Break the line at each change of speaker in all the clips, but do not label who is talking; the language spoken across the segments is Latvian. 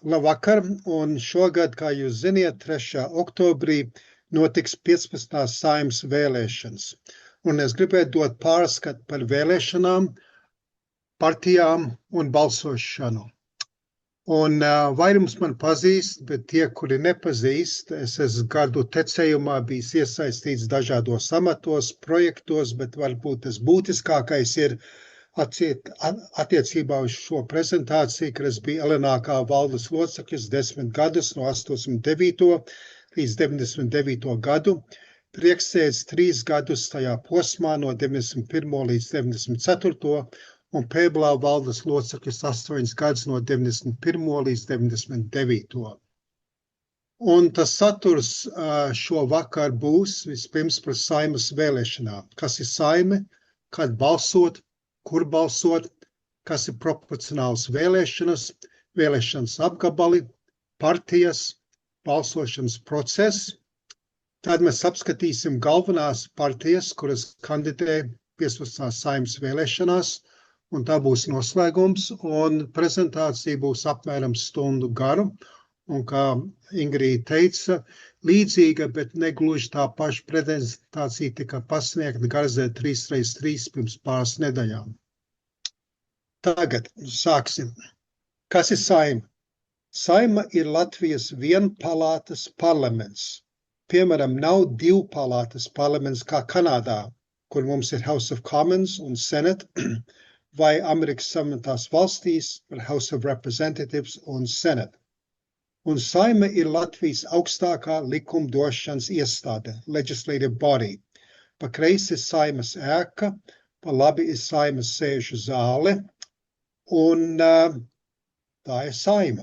Labvakar, un šogad, kā jūs ziniet, 3. oktobrī notiks 15. Saeimas vēlēšanas. Un es gribētu dot pārskatu par vēlēšanām, partijām un balsošanu. Un vairums man pazīst, bet tie, kuri nepazīst, es esmu gadu tecējumā bijis iesaistīts dažādos amatos, projektos, bet varbūt tas būtiskākais ir attiecībā uz šo prezentāciju, kad es biju LNK valdes loceklis 10 gadus no 89. līdz 99. gadu, priekšsēdis 3 gadus tajā posmā no 91. līdz 94. un pēblā valdes loceklis 8 gadus no 91. līdz 99. Un tas saturs šo vakar būs vispirms par Saeimas vēlēšanām. Kas ir Saeima, kad balsot, kur balsot, kas ir proporcionāls vēlēšanas, vēlēšanas apgabali, partijas, balsošanas process. Tad mēs apskatīsim galvenās partijas, kuras kandidē 15. Saeimas vēlēšanās, un tā būs noslēgums, un prezentācija būs apmēram stundu garu. Un kā Ingrīda teica, līdzīga, bet negluži tā paša prezentācija tika pasniegta Garzē 3x3 pirms pāris nedēļām. Tagad sāksim. Kas ir Saeima? Saeima ir Latvijas vienpalātas parlaments. Piemēram, nav divpalātas parlaments kā Kanādā, kur mums ir House of Commons un Senate, vai Amerikas Savienotās valstīs ar House of Representatives un Senate. Un Saeima ir Latvijas augstākā likumdošanas iestāde, legislative body. Pa kreisi ir Saeimas ēka, pa labi ir Saeimas sēžu zāle, un tā ir Saeima.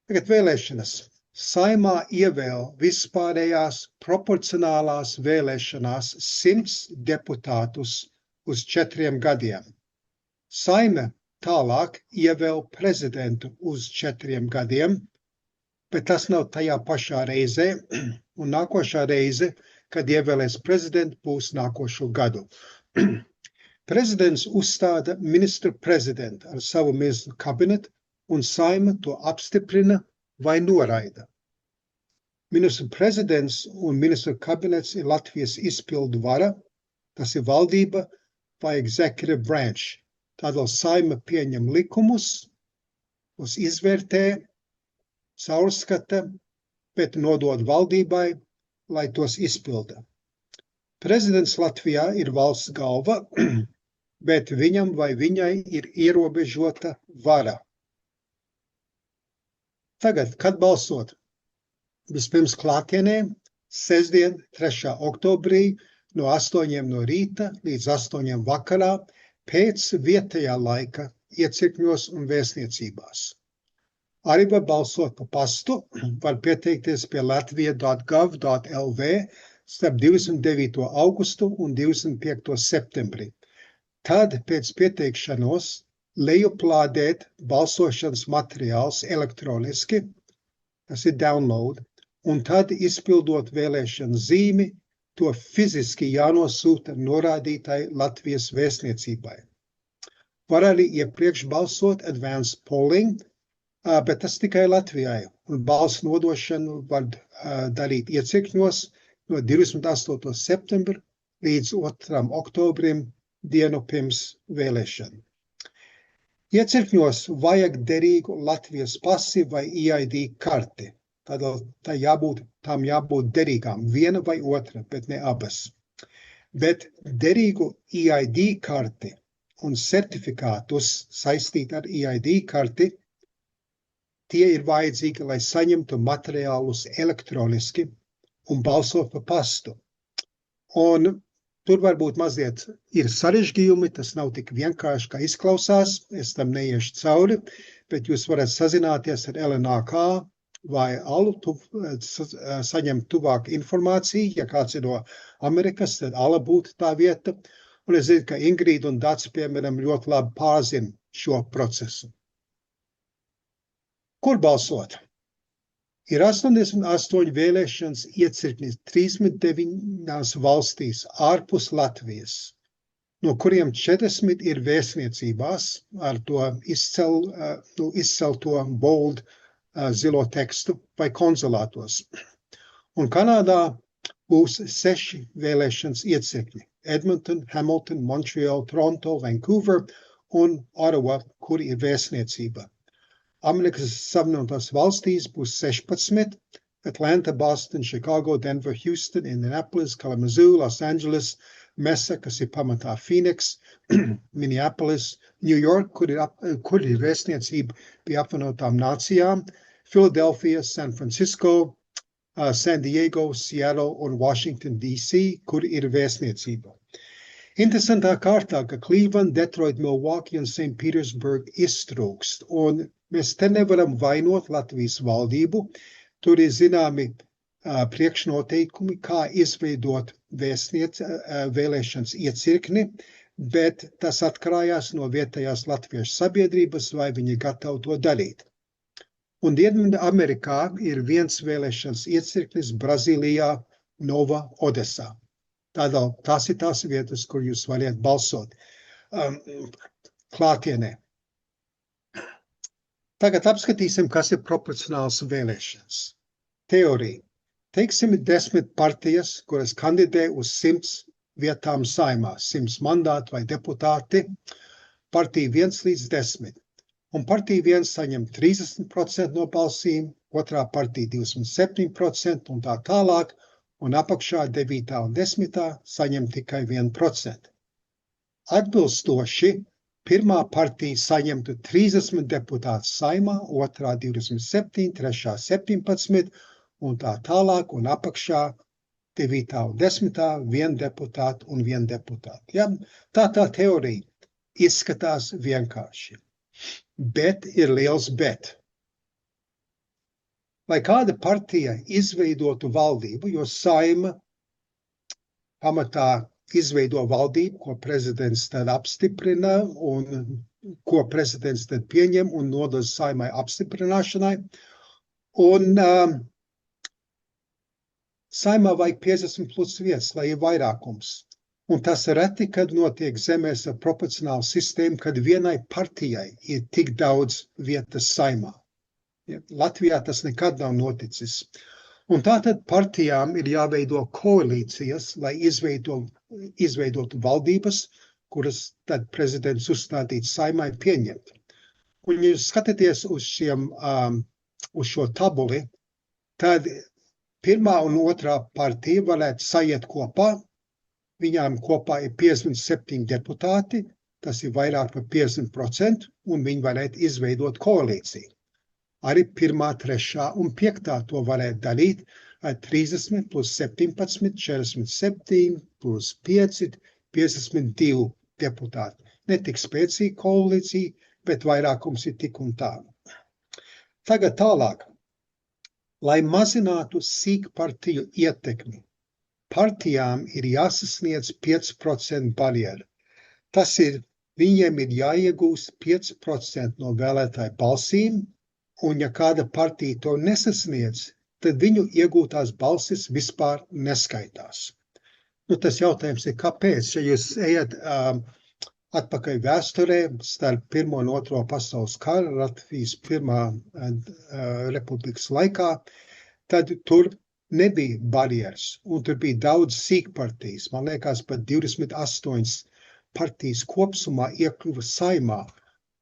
Tagad vēlēšanas. Saeimā ievēl vispārējās proporcionālās vēlēšanās 100 deputātus uz 4 gadiem. Saeima tālāk ievēl prezidentu uz 4 gadiem, bet tas nav tajā pašā reizē, un nākošā reize, kad ievēlēs prezidentu, būs nākošo gadu. Prezidents uzstāda ministru prezidentu ar savu ministru kabinetu, un Saeima to apstiprina vai noraida. Ministru prezidents un ministru kabinets ir Latvijas izpildu vara, tas ir valdība vai executive branch. Tādēļ Saeima pieņem likumus, tos izvērtē, caurskata, bet nodod valdībai, lai tos izpilda. Prezidents Latvijā ir valsts galva, bet viņam vai viņai ir ierobežota vara. Tagad, kad balsot? Vispirms klātienē, sestdien, 3. oktobrī, no 8 no rīta līdz 8 vakarā, pēc vietējā laika iecirkņos un vēstniecībās. Arī var balsot pa pastu, var pieteikties pie latvija.gov.lv starp 29. augustu un 25. septembri. Tad pēc pieteikšanos lejuplādēt balsošanas materiāls elektroniski, tas ir download, un tad izpildot vēlēšanu zīmi, to fiziski jānosūta norādītai Latvijas vēstniecībai. Var arī iepriekš balsot advanced polling, bet tas tikai Latvijai, un balsu nodošanu var darīt iecirkņos no 28. septembra līdz 2. oktobrim, dienu pirms vēlēšanu. Iecirkņos vajag derīgu Latvijas pasi vai EID karti. Tādēļ tām jābūt derīgām, viena vai otra, bet ne abas. Bet derīgu EID karti un certifikātus saistīt ar EID karti, tie ir vajadzīgi, lai saņemtu materiālus elektroniski un balsot pa pastu. Un tur varbūt mazliet ir sarežģījumi, tas nav tik vienkārši, kā izklausās, es tam neiešu cauri, bet jūs varat sazināties ar LNK, vai Alu saņemt tuvāk informāciju, ja kāds ir no Amerikas, tad Ala būtu tā vieta. Un es zinu, ka Ingrīda un Dats, piemēram, ļoti labi pārzina šo procesu. Kur balsot? Ir 88 vēlēšanas iecirknis 39 valstīs ārpus Latvijas. no kuriem 40 ir vēstniecībās ar to izcelto bold zilo tekstu vai konsulātos. Un Kanādā būs 6 vēlēšanas iecirkņi – Edmonton, Hamilton, Montreal, Toronto, Vancouver un Ottawa, kur ir vēstniecība. Amerikas Savienotās valstīs būs 16 – Atlanta, Boston, Chicago, Denver, Houston, Indianapolis, Kalamazoo, Los Angeles, Mesa, kas ir pamatā Phoenix, Minneapolis, New York, kur ir vēstniecība pie apvienotām nācijām, Philadelphia, San Francisco, San Diego, Seattle un Washington, D.C., kur ir vēstniecība. Interesantā kārtā, ka Cleveland, Detroit, Milwaukee un St. Petersburg iztrūkst, un mēs te nevaram vainot Latvijas valdību. Tur ir zināmi priekšnoteikumi, kā izveidot vēlēšanas iecirkni, bet tas atkarājās no vietējās latviešu sabiedrības, vai viņi gatavi to darīt. Un Dienvidu Amerikā ir viens vēlēšanas iecirknis Brazīlijā, Nova Odesā. Tās ir tās vietas, kur jūs varat balsot klātienē. Tagad apskatīsim, kas ir proporcionāls vēlēšanas. Teorija. Teiksim, 10 partijas, kuras kandidē uz 100 vietām saimā, 100 mandāti vai deputāti, partija 1 līdz 10. Un partija 1 saņem 30% no balsīm, otrā partija 27% un tā tālāk, un apakšā 9. un 10. saņem tikai 1%. Atbilstoši, pirmā partija saņemtu 30 deputātus saimā, otrā 27, trešā 17 un tā tālāk, un apakšā 9. un 10. 1 deputātu un 1 deputātu. Ja? Tā teorija izskatās vienkārši. Bet ir liels bet. Lai kāda partija izveidotu valdību, jo saima pamatā izveido valdību, ko prezidents tad apstiprina un ko prezidents tad pieņem un nodod saimai apstiprināšanai. Un saimā vajag 50 plus vietas, lai ir vairākums. Un tas reti, kad notiek zemēs ar proporcionālu sistēmu, kad vienai partijai ir tik daudz vietas saimā. Ja, Latvijā tas nekad nav noticis. Un tātad partijām ir jāveido koalīcijas, lai izveidotu valdības, kuras tad prezidents uzstādīts saimai pieņemt. Un, ja jūs skatāties uz šo tabuli, tad pirmā un otrā partija varētu sajiet kopā. Viņām kopā ir 57 deputāti, tas ir vairāk par 50%, un viņi varētu izveidot koalīciju. Arī 1., 3. un 5. to varētu darīt ar 30 plus 17, 47 plus 5, 52 deputāti. Ne tik spēcīga koalīcija, bet vairākums ir tik un tā. Tagad tālāk. Lai mazinātu sīkpartiju ietekmi, partijām ir jāsasniedz 5% barjeru. Tas ir, viņiem ir jāiegūst 5% no vēlētāju balsīm, un ja kāda partija to nesasniedz, tad viņu iegūtās balsis vispār neskaitās. Tas jautājums ir, kāpēc? Ja jūs ejat atpakaļ vēsturē starp 1. un 2. pasaules kara, Latvijas 1. republikas laikā, tad tur nebija barjeras, un tur bija daudz sīkpartijas. Man liekas, pat 28 partijas kopsumā iekļuva saimā,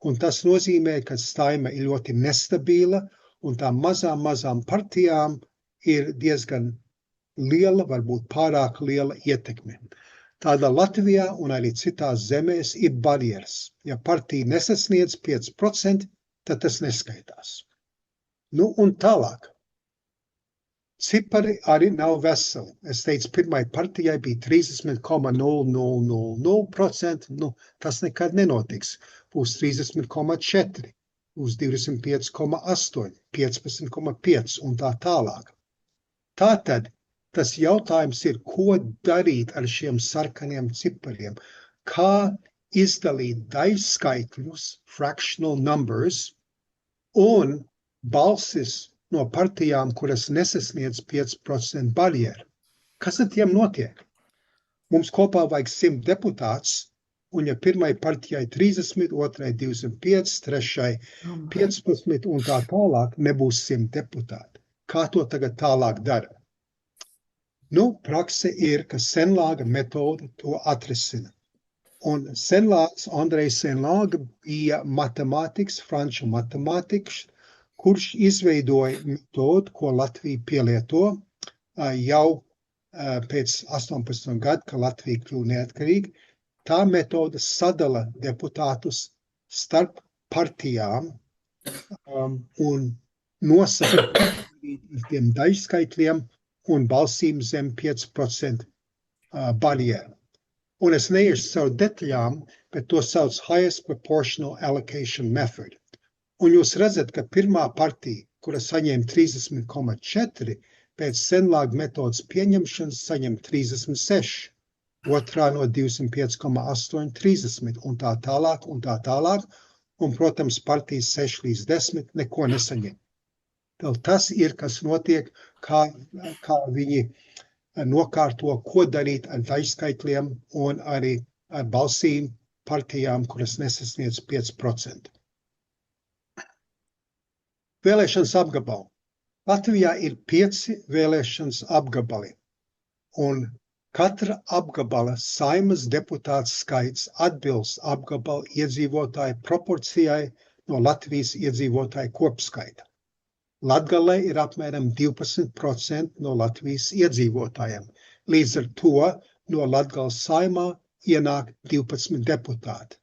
un tas nozīmē, ka saima ir ļoti nestabila, un tām mazām partijām ir diezgan liela, varbūt pārāk liela ietekme. Tāda Latvijā un arī citās zemēs ir barjeras. Ja partija nesasniedz 5%, tad tas neskaitās. Un tālāk. Cipari arī nav veseli. Es teicu, pirmai partijai bija 30,000%. Tas nekad nenotiks. Būs 30,4, būs 25,8, 15,5 un tā tālāk. Tātad tas jautājums ir, ko darīt ar šiem sarkaniem cipariem? Kā izdalīt daļskaitļus, fractional numbers, un balsis no partijām, kuras nesasniedz 5% barjeru. Kas ar tiem notiek? Mums kopā vajag 100 deputāts, un ja pirmai partijai 30, otrai 25, trešai 15 un tā tālāk nebūs 100 deputāti. Kā to tagad tālāk dara? Nu, prakse ir, ka Senlāga metode to atrisina. Un Andrejs Senlāga bija matemātikas, franču matemātikas, kurš izveidoja metodu, ko Latvija pielieto jau pēc 18 gadu, ka Latvija kļuva neatkarīga. Tā metode sadala deputātus starp partijām un nosaka tiem daļskaitļiem un balsīm zem 5% barjeru. Un es neiešu caur detaļām, bet to sauc Highest Proportional Allocation Method. Un jūs redzat, ka pirmā partija, kura saņēma 30,4, pēc Senlāga metodas pieņemšanas saņem 36, otrā no 205,8, 30 un tā tālāk, un, protams, partijas 6 līdz 10 neko nesaņem. Tad tas ir, kas notiek, kā viņi nokārto, ko darīt ar daļskaitļiem un arī ar balsīm partijām, kuras nesasniedz 5%. Vēlēšanas apgabali. Latvijā ir 5 vēlēšanas apgabali, un katra apgabala Saeimas deputāts skaits atbilst apgabala iedzīvotāju proporcijai no Latvijas iedzīvotāju kopskaita. Latgalē ir apmēram 12% no Latvijas iedzīvotājiem. Līdz ar to no Latgales Saeimā ienāk 12 deputāti.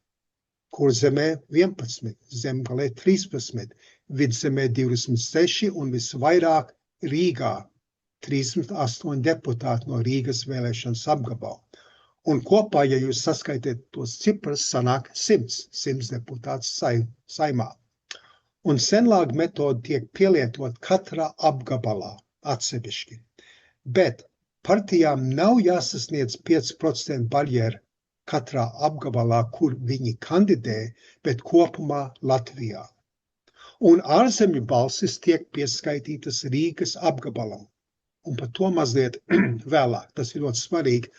Kurzemē 11, Zemgalē 13, Vidzemē 26 un visvairāk Rīgā 38 deputāti no Rīgas vēlēšanas apgabala. Un kopā, ja jūs saskaitiet tos ciprus, sanāk 100 deputāts Saeimā. Un Senlāga metode tiek pielietot katrā apgabalā atsevišķi. Bet partijām nav jāsasniedz 5% barjera katrā apgabalā, kur viņi kandidē, bet kopumā Latvijā. Un ārzemju balsis tiek pieskaitītas Rīgas apgabalam. Un par to mazliet vēlāk. Tas ir ļoti svarīgi.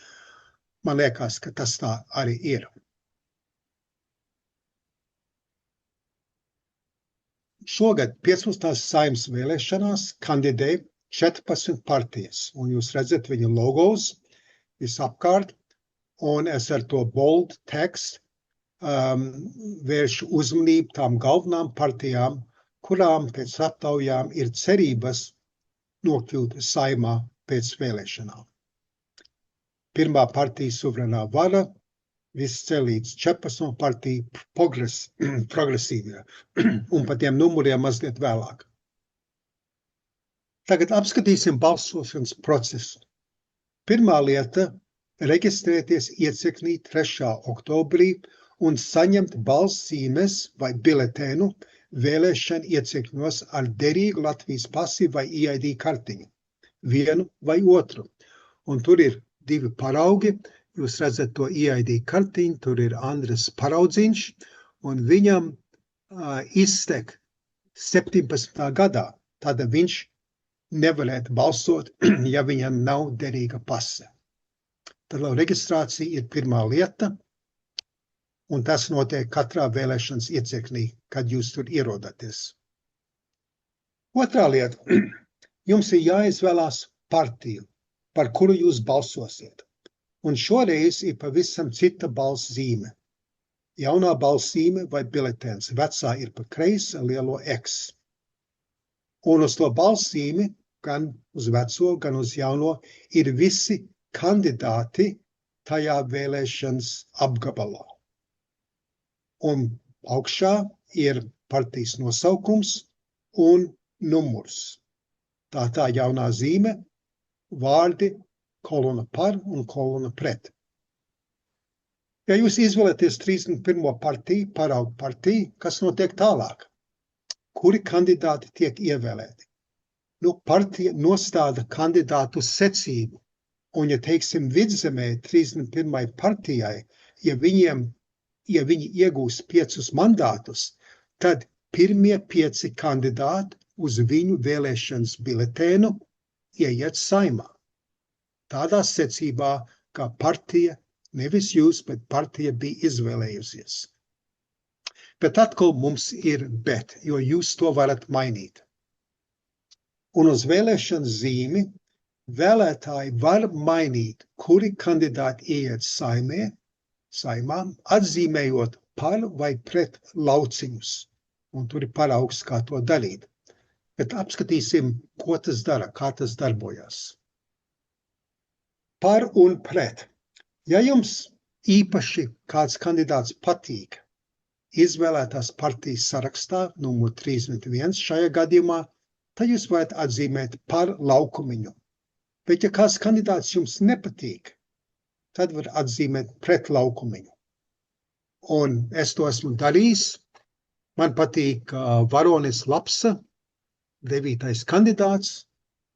Man liekas, ka tas tā arī ir. Šogad 15. Saeimas vēlēšanās kandidē 14 partijas, un jūs redzat viņu logos visapkārt, un es ar to bold tekstu vēršu uzmanību tām galvenām partijām, kurām pēc aptaujām ir cerības nokļūt Saeimā pēc vēlēšanām. Pirmā partija Suverenā vara, viss celīts 14 partiju progresīvie, un par tiem numuriem mazliet vēlāk. Tagad apskatīsim balsošanas procesu. Pirmā lieta – reģistrēties iecirknī 3. oktobrī un saņemt balszīmes vai biletēnu vēlēšanu iecirkņos ar derīgu Latvijas pasi vai EID kartiņu, vienu vai otru. Un tur ir 2 paraugi. Jūs redzat to EID kartiņu, tur ir Andres paraudziņš, un viņam iztek 17. gadā. Tad viņš nevarētu balsot, ja viņam nav derīga pase. Tad reģistrācija ir pirmā lieta, un tas notiek katrā vēlēšanas iecirknī, kad jūs tur ierodaties. Otrā lieta. Jums ir jāizvēlās partiju, par kuru jūs balsosiet. Un šoreiz ir pavisam cita balszīme. Jaunā balszīme vai biletēns. Vecā ir pa kreisi ar lielo X. Un uz to balszīmi, gan uz veco, gan uz jauno, ir visi kandidāti tajā vēlēšanas apgabalā. Un augšā ir partijas nosaukums un numurs. Tā jaunā zīme, vārdi, kolona par un kolona pret. Ja jūs izvēlaties 31. partiju, paraugu partiju, kas notiek tālāk? Kuri kandidāti tiek ievēlēti? Partija nostāda kandidātu secību, un, ja teiksim, Vidzemē 31. partijai, ja viņi iegūs 5 mandātus, tad pirmie 5 kandidāti uz viņu vēlēšanas biletēnu ieiet Saeimā. Tādā secībā, kā partija Nevis jūs, bet partija bija izvēlējusies. Bet atkal mums ir bet, jo jūs to varat mainīt. Un uz vēlēšanu zīmi vēlētāji var mainīt, kuri kandidāti ieiet saimā, atzīmējot par vai pret lauciņus. Un tur ir paraugs, kā to darīt. Bet apskatīsim, ko tas dara, kā tas darbojas. Par un pret. Ja jums īpaši kāds kandidāts patīk izvēlētās partijas sarakstā, numur 31 šajā gadījumā, tad jūs varat atzīmēt par laukumiņu. Bet ja kāds kandidāts jums nepatīk, tad var atzīmēt pret laukumiņu. Un es to esmu darījis. Man patīk Varonis Lapsa, 9. kandidāts,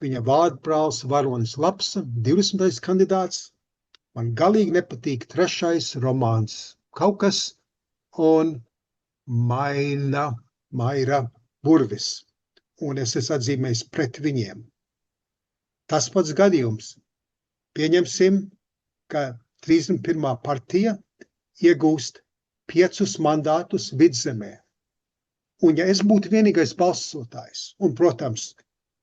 viņa vārdbrālis Varonis Lapsa, 20. kandidāts. Man galīgi nepatīk 3. romāns kaut kas un Maira Burvis. Un es esmu atzīmējis pret viņiem. Tas pats gadījums. Pieņemsim, ka 31. partija iegūst 5 mandātus Vidzemē. Un ja es būtu vienīgais balsotājs, un, protams,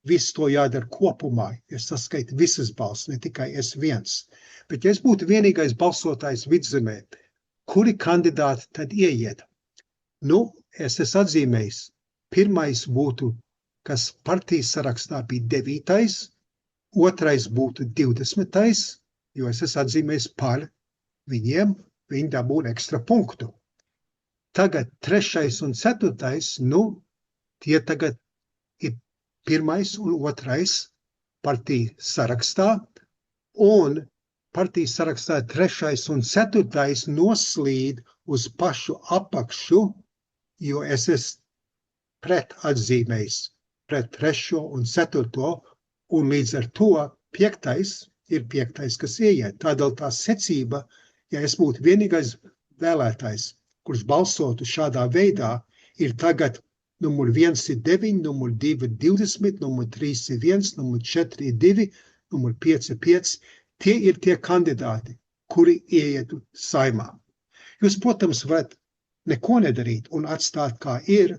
viss to jādara kopumā, ja saskait visas balss, ne tikai es viens, bet ja es būtu vienīgais balsotājs Vidzemē, kuri kandidāti tad ieiet? Nu, es esmu atzīmējis. Pirmais būtu, kas partijas sarakstā bija 9. Otrais būtu 20. Jo es esmu atzīmējis par viņiem, viņi dabūna ekstra punktu. Tagad 3. un 4. Nu, tie tagad ir 1. un 2. partija sarakstā, un partijas sarakstā 3. un 4. noslīd uz pašu apakšu, jo es esmu pret atzīmējis, pret 3. un 4. un līdz ar to 5. ir 5. kas ieiet. Tādēļ tā secība, ja es būtu vienīgais vēlētājs, kurš balsotu šādā veidā, ir tagad numur 1 ir 9, numur 2 ir 20, numur 3 ir 1, numur 4 ir 2, numur 5 ir 5. Tie ir tie kandidāti, kuri ieietu saimā. Jūs, protams, varat neko nedarīt un atstāt kā ir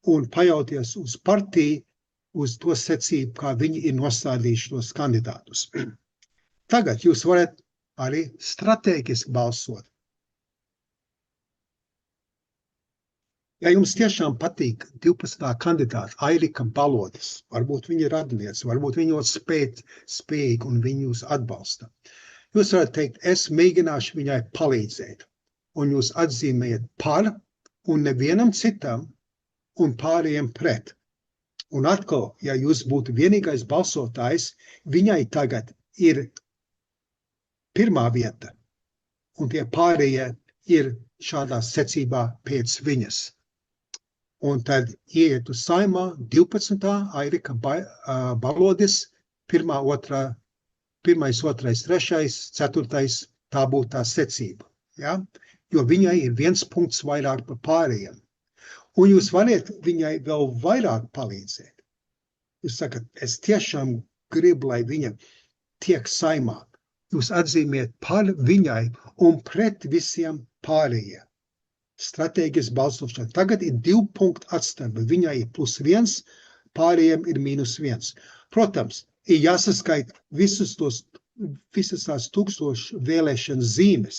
un pajauties uz partiju, uz to secību, kā viņi ir nostādījuši tos kandidātus. Tagad jūs varat arī stratēģiski balsot. Ja jums tiešām patīk 12. kandidāta Airika Balodis, varbūt viņa ir radinieks, varbūt viņa ir spējīga un viņa jūs atbalsta, jūs varat teikt, es mēģināšu viņai palīdzēt, un jūs atzīmējat par un nevienam citam un pārējiem pret. Un atkal, ja jūs būtu vienīgais balsotājs, viņai tagad ir 1. vieta, un tie pārējie ir šādā secībā pēc viņas. Un tad ieiet uz saimā 12. Airika Balodis, 1., 2., 3., 4. tā būtu tā secība. Ja? Jo viņai ir 1 punkts vairāk par pārējiem. Un jūs varat viņai vēl vairāk palīdzēt. Jūs sakat, es tiešām gribu, lai viņa tiek saimā. Jūs atzīmiet par viņai un pret visiem pārējiem. Stratēģiski balsošana. Tagad ir 2 punktu atstarpe. Viņai ir +1, pārējiem ir -1. Protams, ir jāsaskait visas tās 1000 vēlēšanas zīmes,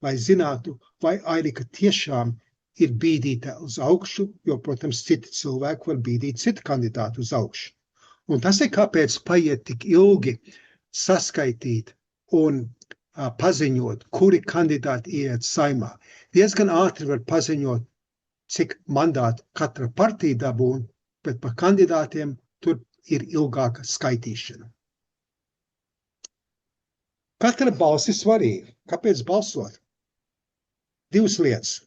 lai zinātu, vai Airika tiešām ir bīdīta uz augšu, jo, protams, citi cilvēki var bīdīt citu kandidātu uz augšu. Un tas ir kāpēc paiet tik ilgi saskaitīt un paziņot, kuri kandidāti ieiet saimā. Diezgan ātri var paziņot, cik mandātu katra partija dabūna, bet par kandidātiem tur ir ilgāka skaitīšana. Katra balss ir svarīga. Kāpēc balsot? 2 lietas.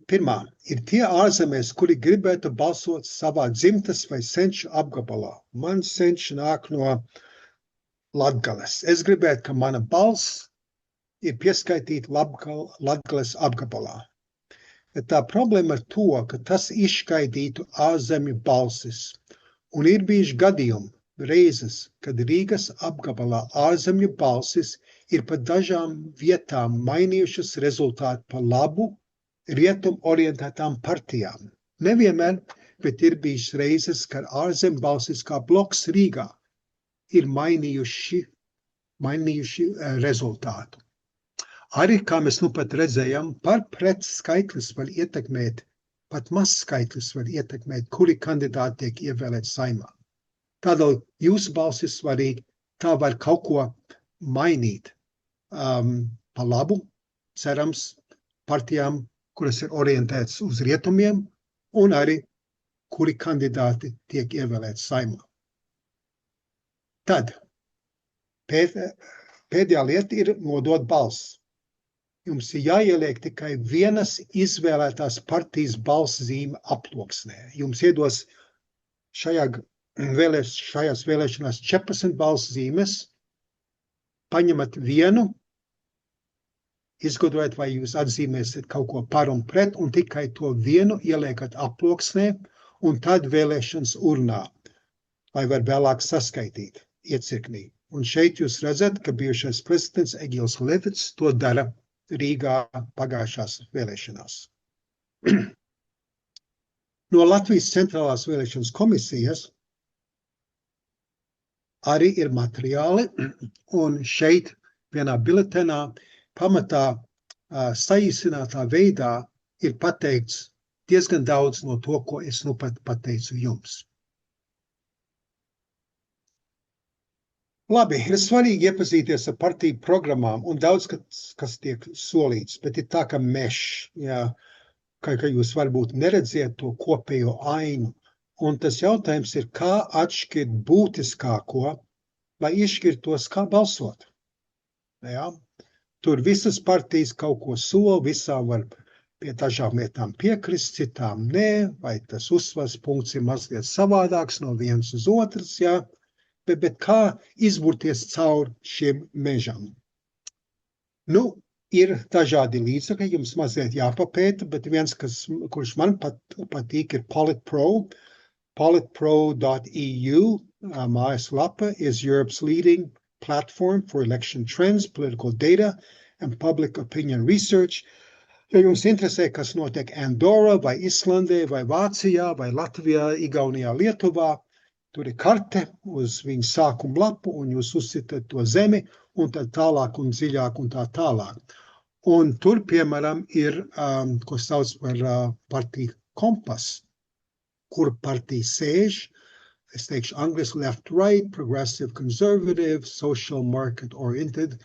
Pirmā ir tie ārzemēs, kuri gribētu balsot savā dzimtas vai senču apgabalā. Man senči nāk no Latgales. Es gribētu, ka mana balss ir pieskaitīta Latgales apgabalā. Bet tā problēma ir to, ka tas izšķaidītu ārzemju balsis. Un ir bijuši gadījumi, reizes, kad Rīgas apgabalā ārzemju balsis ir pa dažām vietām mainījušas rezultātu pa labu rietum orientētām partijām. Nevienmēr, bet ir bijis reizes, kad ārzembalstiskā bloks Rīgā ir mainījuši rezultātu. Arī, kā mēs nu pat redzējām, par pret skaitlis var ietekmēt, pat maz skaitlis var ietekmēt, kuri kandidāti tiek ievēlēt Saeimā. Tādēļ jūsu balss ir svarīgi, tā var kaut ko mainīt pa labu, cerams, partijām, kuras ir orientētas uz rietumiem, un arī kuri kandidāti tiek ievēlēti Saeimā. Tad pēdējā lieta ir nodot balss. Jums ir jāieliek tikai vienas izvēlētās partijas balss zīme aploksnē. Jums iedos šajās vēlēšanās 14 balss zīmes, paņemat vienu, izgudrojat, vai jūs atzīmēsiet kaut ko par un pret, un tikai to vienu ieliekat aploksnē, un tad vēlēšanas urnā, lai var vēlāk saskaitīt iecirknī. Un šeit jūs redzat, ka bijušais prezidents Egils Levits to dara Rīgā pagājušās vēlēšanās. No Latvijas centrālās vēlēšanas komisijas arī ir materiāli, un šeit vienā biletenā pamatā saīsinātā veidā ir pateikts diezgan daudz no to, ko es nu pat pateicu jums. Labi, ir svarīgi iepazīties ar partiju programmām un daudz, kas tiek solīts, bet ir tā, ka mešs, ka jūs varbūt neredziet to kopējo ainu. Un tas jautājums ir, kā atšķirt būtiskāko, lai izšķirtos, kā balsot. Ja? Tur visas partijas kaut ko sola, visām var pie dažām lietām piekrist, citām nē, vai tas uzsvars punkts ir mazliet savādāks no viens uz otrs, ja? Bet kā izburties caur šiem mežam? Nu, ir dažādi līdzekļi, jums mazliet jāpapēta, bet viens, kurš man patīk, ir Politpro. Politpro.eu mājaslapa is Europe's leading platform for election trends, political data and public opinion research. Ja jums interesē, kas notiek Andorra, vai Islandē, vai Vācijā, vai Latvijā, Igaunijā, Lietuvā, tur ir karte uz viņu sākumu lapu, un jūs uzsitat to zemi, un tad tālāk un dziļāk un tā tālāk. Un tur, piemēram, ir, ko sauc par partiju kompas, kur partija sēž, es teikšu angliski left, right, progressive, conservative, social, market-oriented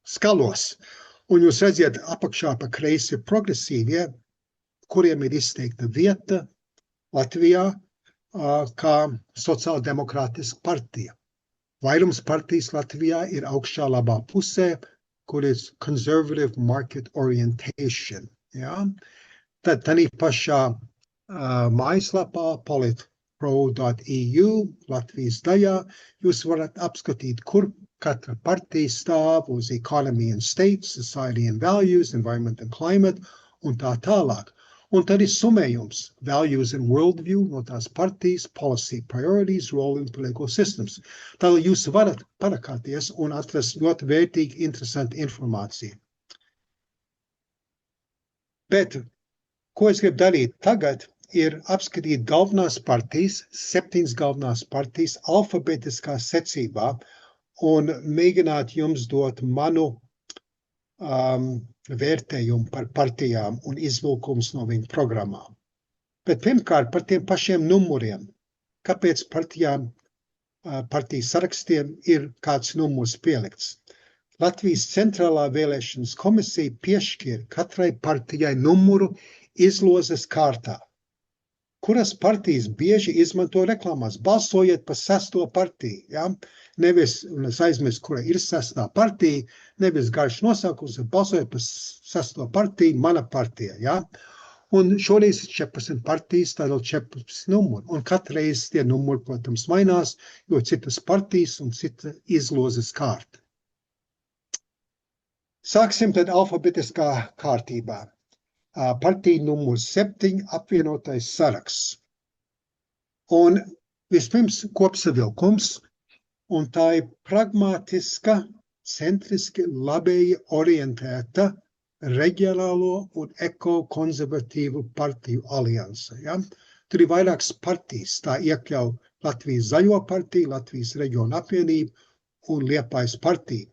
skalos. Un jūs redziet, apakšā pa kreisi progresīvie, kuriem ir izteikta vieta Latvijā, kā sociāldemokrātiska partija. Vairums partijas Latvijā ir augšā labā pusē, kur ir conservative market orientation. Ja? Tad tādā pašā mājaslapā politpro.eu Latvijas daļā jūs varat apskatīt, kur katra partija stāv uz economy and state, society and values, environment and climate un tā tālāk. Un tad ir summējums, values and worldview no tās partijas, policy priorities, role in political systems. Tādēļ jūs varat parakāties un atrast ļoti vērtīgi, interesanti informāciju. Bet, ko es gribu darīt tagad, ir apskatīt galvenās partijas, 7 galvenās partijas, alfabetiskā secībā, un mēģināt jums dot manu vērtējumu par partijām un izvilkums no viņu programmām. Bet pirmkārt par tiem pašiem numuriem. Kāpēc partijas sarakstiem ir kāds numurs pielikts? Latvijas centrālā vēlēšanas komisija piešķir katrai partijai numuru izlozes kārtā. Kuras partijas bieži izmanto reklāmās? Balsojiet par 6. partiju. Ja? Nevis, un es aizmirstu, kura ir 6. partija, nevis garš nosaukums, balsojiet par 6. partiju, mana partija. Ja? Un šoreiz ir 14 partijas, tādēļ 14 numuri. Un katreiz tie numuri, protams, mainās, jo citas partijas un cita izlozes kārta. Sāksim tad alfabetiskā kārtībā. Partija numurs 7 apvienotais saraksts. Un vispirms kopsavilkums, un tā ir pragmatiska centriski labēji orientēta reģionālo un eko-konservatīvu partiju alianse. Ja? Tur ir vairākas partijas, tā iekļauj Latvijas Zaļo partiju, Latvijas Reģionu apvienību un Liepājas partiju.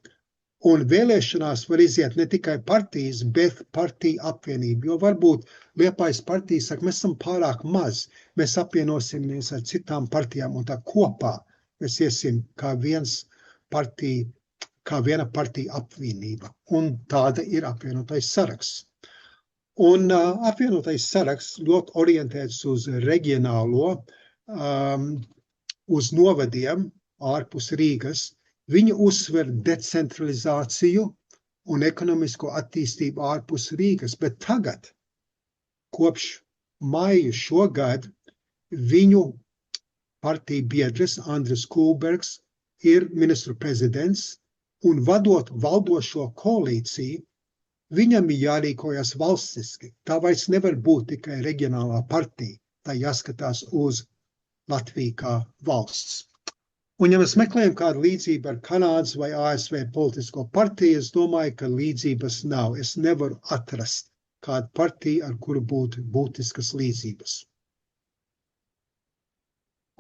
Un vēlēšanās var iziet ne tikai partijas, bet partiju apvienību, jo varbūt Liepājas partija saka, mēs esam pārāk maz, mēs apvienosimies ar citām partijām un tā kopā mēs iesim kā viena partija apvienība. Un tāda ir apvienotais saraksts. Un apvienotais saraksts ļoti orientēts uz reģionālo, uz novadiem ārpus Rīgas. Viņi uzsver decentralizāciju un ekonomisko attīstību ārpus Rīgas, bet tagad, kopš maija šogad, viņu partiju biedrs Andris Kulbergs ir ministru prezidents un vadot valdošo koalīciju, viņam ir jārīkojas valstiski. Tā vairs nevar būt tikai reģionālā partija, tā jāskatās uz Latviju kā valsts. Un ja mēs meklējam kādu līdzību ar Kanādas vai ASV politisko partiju, es domāju, ka līdzības nav. Es nevaru atrast kādu partiju, ar kuru būtu būtiskas līdzības.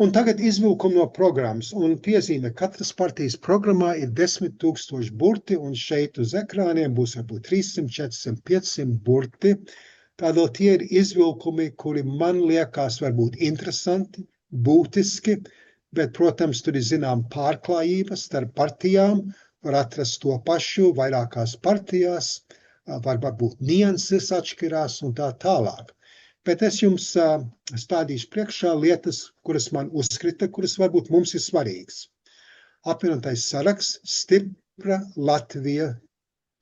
Un tagad izvilkumi no programmas, un piezīme, katras partijas programmā ir 10 000 burti, un šeit uz ekrāniem būs varbūt 300, 400, 500 burti. Tādēļ tie ir izvilkumi, kuri man liekas varbūt interesanti, būtiski, bet, protams, tur ir zinām pārklājības starp partijām, var atrast to pašu vairākās partijās, varbūt nianses atšķirās un tā tālāk. Bet es jums stādīšu priekšā lietas, kuras man uzskrita, kuras varbūt mums ir svarīgas. Apvienotais saraksts, stipra Latvija,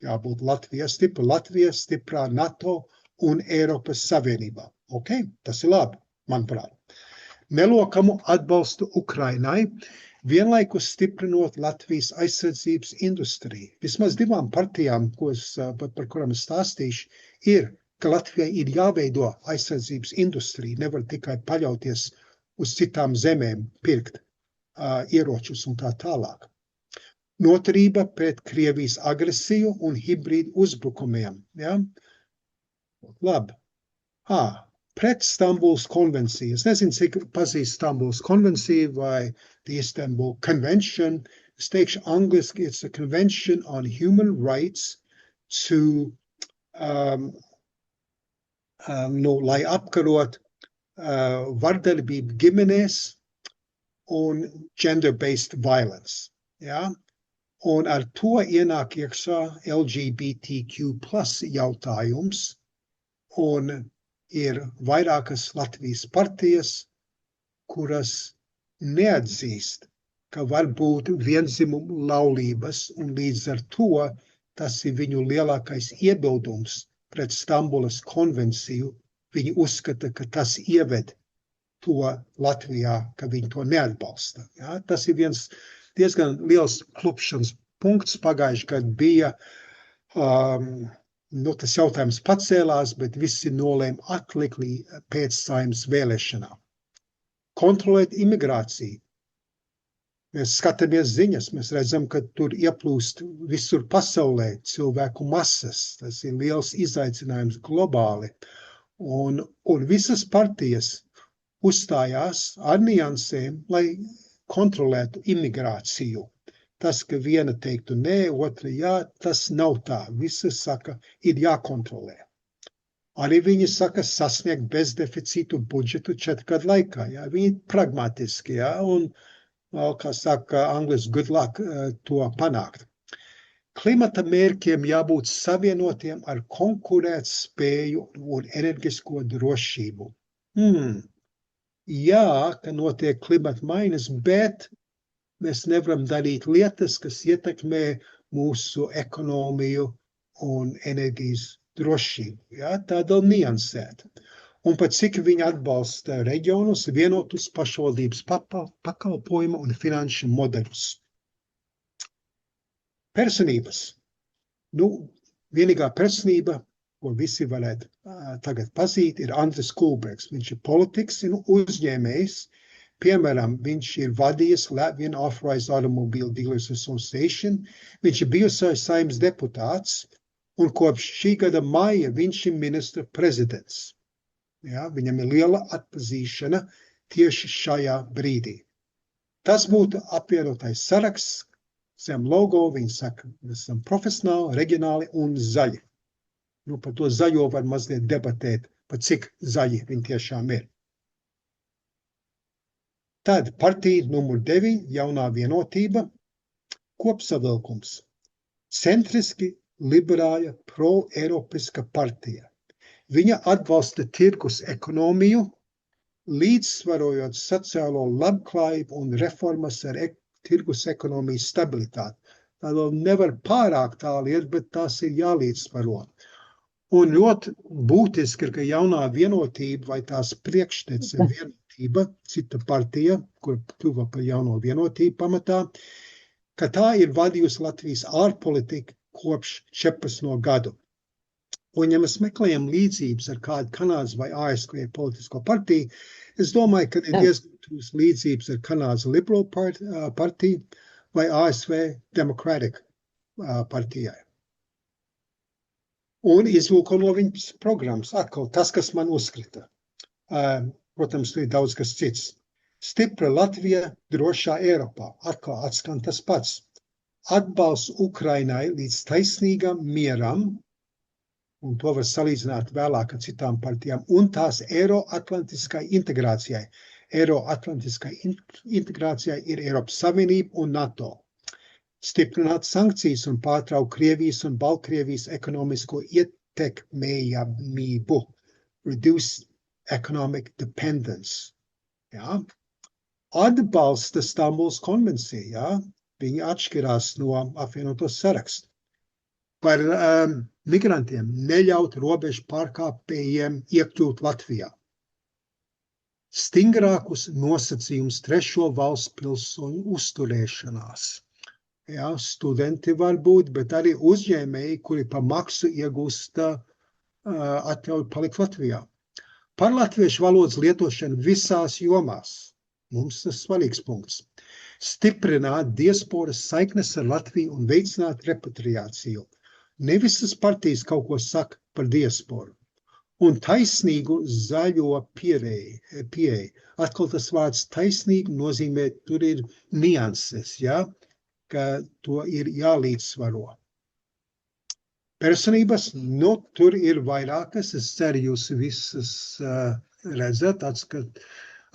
jābūt Latvija, stipra Latvija, stiprā NATO un Eiropas Savienībā. Ok, tas ir labi, manuprāt. Nelokamu atbalstu Ukrainai, vienlaikus stiprinot Latvijas aizsardzības industriju. Vismaz divām partijām, par kurām es stāstīšu, ir, ka Latvijai ir jāveido aizsardzības industrija, nevar tikai paļauties uz citām zemēm, pirkt ieročus un tā tālāk. Noturība pret Krievijas agresiju un hibrīdu uzbrukumiem. Ja? Labi. Pret Stambulas konvenciju. Es nezinu, cik pazīst Stambulas konvenciju vai the Istanbul Convention. Es teikšu angliski, it's a convention on human rights to lai apkarot vardarbību ģimenēs un gender-based violence. Ja? Un ar to ienāk iekšā LGBTQ+ jautājums, un ir vairākas Latvijas partijas, kuras neatzīst, ka var būt viendzimumu laulības, un līdz ar to tas ir viņu lielākais iebildums pret Stambulas konvenciju. Viņi uzskata, ka tas ieved to Latvijā, ka viņi to neatbalsta. Ja? Tas ir viens diezgan liels klupšanas punkts. Pagājuši gadu bija, tas jautājums pacēlās, bet visi nolēma atlikt pēc Saeimas vēlēšanām. Kontrolēt imigrāciju. Mēs skatāmies ziņas, mēs redzam, ka tur ieplūst visur pasaulē cilvēku masas. Tas ir liels izaicinājums globāli. Un visas partijas uzstājās ar niansēm, lai kontrolētu imigrāciju. Tas, ka viena teiktu nē, otra jā, tas nav tā. Visas saka, ir jākontrolē. Arī viņi saka sasniegt bezdeficītu budžetu 4 gadu laikā. Jā. Viņi ir pragmatiski, jā, un kā saka Anglis, good luck to panākt. Klimata mērķiem jābūt savienotiem ar konkurēt spēju un enerģisko drošību. Jā, ka notiek klimata maiņas, bet mēs nevaram darīt lietas, kas ietekmē mūsu ekonomiju un enerģijas drošību. Jā, tādēļ niansēt. Un pat cik viņi atbalsta reģionus, vienotus pašvaldības pakalpojumu un finanšu modeļus. Personības. Vienīgā personība, ko visi varētu tagad pazīt, ir Andris Kulbergs. Viņš ir politiķis un uzņēmējs, Piemēram, viņš ir vadījis Latvian Authorized Automobile Dealers Association, viņš ir bijušais Saeimas deputāts, un kopš šī gada maija viņš ir ministra prezidents. Ja, viņam ir liela atpazīšana tieši šajā brīdī. Tas būtu apvienotais saraksts, zem logo, viņi saka, mēs esam profesionāli, reģionāli un zaļi. Nu, par to zaļo var mazliet debatēt, par cik zaļi viņi tiešām ir. Tad partija numur 9, jaunā vienotība, kopsavilkums. Centriski liberāla pro-eiropiska partija. Viņa atbalsta tirgus ekonomiju, līdzsvarojot sociālo labklājību un reformas ar tirgus ekonomijas stabilitāti. Tā vēl nevar pārāk tālu iet, bet tās ir jālīdzsvaro. Un ļoti būtiski ir, ka jaunā vienotība vai tās priekšnece vienotība, cita partija, kur kļuva par jauno vienotību pamatā, ka tā ir vadījusi Latvijas ārpolitiku kopš 14 gadu. Un, ja mēs meklējam līdzības ar kādu Kanādas vai ASV politisko partiju, es domāju, ka ir diezgan līdzības ar Kanādas Liberal partiju vai ASV Democratic partijai. Un izlūko no viņas programmas. Atkal tas, kas man uzkrita. Protams, ir daudz kas cits. Stipra Latvija drošā Eiropā. Atkal atskan tas pats. Atbalsts Ukrainai līdz taisnīgam mieram, un to var salīdzināt vēlāk ar citām partijām, un tās Eiroatlantiskai integrācijai. Eiroatlantiskai integrācijai ir Eiropas Savienība un NATO. Stiprināt sankcijas un pārtraukt Krievijas un Baltkrievijas ekonomisko ietekmējamību. Reduce economic dependence. Ja? Atbalsta Stambuls konvenciju. Ja? Viņi atšķirās no apvienotos sarakstu. Par migrantiem neļaut robežu pārkāpējiem iekļūt Latvijā. Stingrākus nosacījumus trešo valstu pilsoņu uzturēšanās. Jā, studenti var būt, bet arī uzņēmēji, kuri par maksu iegūst atļauju palikt Latvijā. Par latviešu valodas lietošanu visās jomās. Mums tas svarīgs punkts. Stiprināt diasporas saiknes ar Latviju un veicināt repatriāciju. Ne visas partijas kaut ko saka par diasporu. Un taisnīgu zaļo pieeju. Atkal tas vārds taisnīgi nozīmē, tur ir nianses, ja? Ka to ir jālīdzsvaro. Personības, nu, tur ir vairākas, es ceru jūs visas redzat,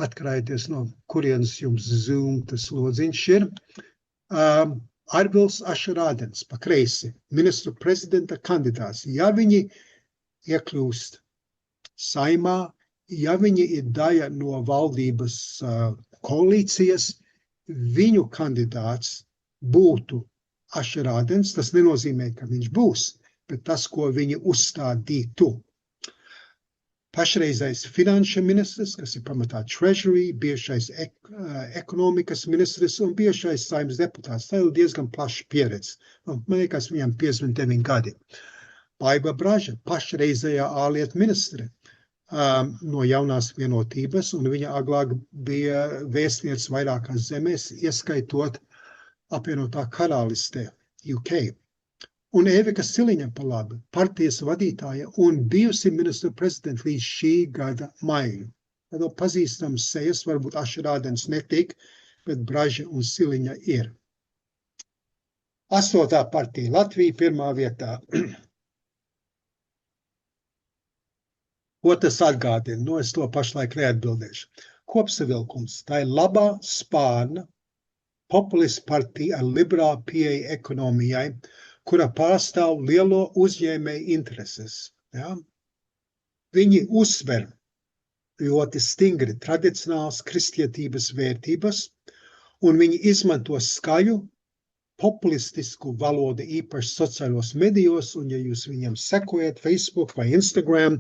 atkarājoties no kurienes jums Zoom tas lodziņš ir. Arvils Ašerādens, pa kreisi, ministru prezidenta kandidāts. Ja viņi iekļūst Saimā, ja viņi ir daļa no valdības koalīcijas, viņu kandidāts būtu Ašerādens, tas nenozīmē, ka viņš būs, bet tas, ko viņi uzstādītu. Pašreizais finanšu ministrs, kas ir pamatā Treasury, bijušais ekonomikas ministrs un bijušais Saeimas deputāts. Tā ir diezgan plaša pieredze. Man liekas, viņam 59 gadi. Baiba Braža, pašreizējā ārlietu ministre no jaunās vienotības, un viņa agrāk bija vēstniece vairākās zemēs, ieskaitot apvienotā karalistē, UK. Un Evika Siliņa pa labi, partijas vadītāja un bijusi ministra prezidenta līdz šī gada maiju. Tad pazīstams sejas, varbūt Ašerādens netik, bet Braža un Siliņa ir. 8. partija Latvija pirmā vietā. Ko tas atgādina? Nu, es to pašlaik neatbildēšu. Kopsavilkums. Tā ir labā spārna populista partija ar liberālu pieeju ekonomijai, kura pārstāv lielo uzņēmēju intereses. Ja? Viņi uzsver ļoti stingri tradicionālas kristietības vērtības, un viņi izmanto skaļu, populistisku valodu īpaši sociālos medijos, un ja jūs viņam sekojat Facebook vai Instagram,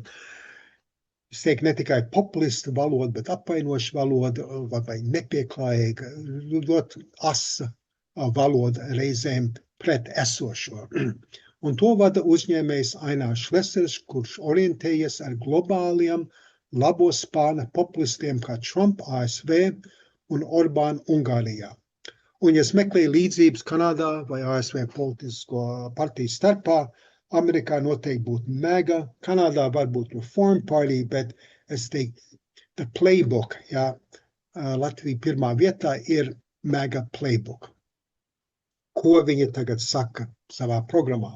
es teiktu ne tikai populistu valodu, bet apvainošu valodu vai nepieklājīga, ļoti asa valoda reizēm pret esošo. Un to vada uzņēmējs Ainārs Šlesers, kurš orientējies ar globāliem labo spārna populistiem kā Trump, ASV un Orbānu Ungārijā. Un, ja es meklēju līdzības Kanādā vai ASV politisko partiju starpā, Amerikā noteikti būtu MEGA, Kanādā varbūt Reform Party, bet es teiktu, the playbook, ja, Latvija pirmā vietā ir MEGA playbook. Ko viņi tagad saka savā programmā?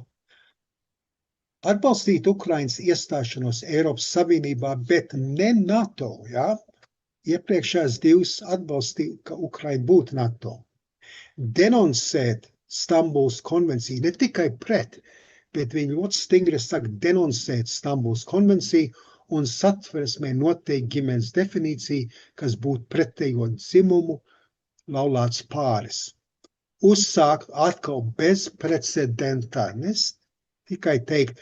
Atbalstīt Ukrainas iestāšanos Eiropas Savienībā, bet ne NATO, ja? Iepriekšējās divas atbalstīja, ka Ukraina būtu NATO. Denoncēt Stambulas konvenciju, ne tikai pret, bet viņi ļoti stingri saka denoncēt Stambulas konvenciju un satversmē noteikti ģimenes definīciju, kas būtu pretējo dzimumu laulāts pāris. Uzsākt atkal bezprecedentā, tikai teikt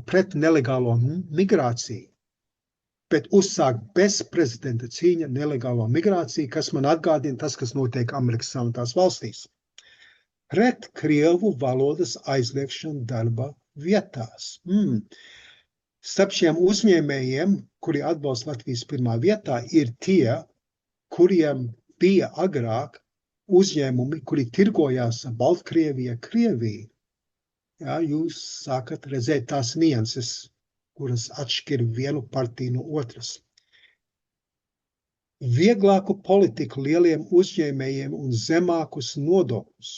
pret nelegālo migrāciju, bet uzsākt bezprecedenta cīņa nelegālo migrāciju, kas man atgādina tas, kas notiek Amerikas Savienotās valstīs. Pret krievu valodas aizliegšanu darba vietās. Starp šiem uzņēmējiem, kuri atbalsta Latvijas pirmā vietā, ir tie, kuriem bija agrāk uzņēmumi, kuri tirgojās ar Baltkrieviju, Krieviju. Ja, jūs sākat redzēt tās nianses, kuras atšķir vienu partiju no otras. Vieglāku politiku lieliem uzņēmējiem un zemākus nodokļus.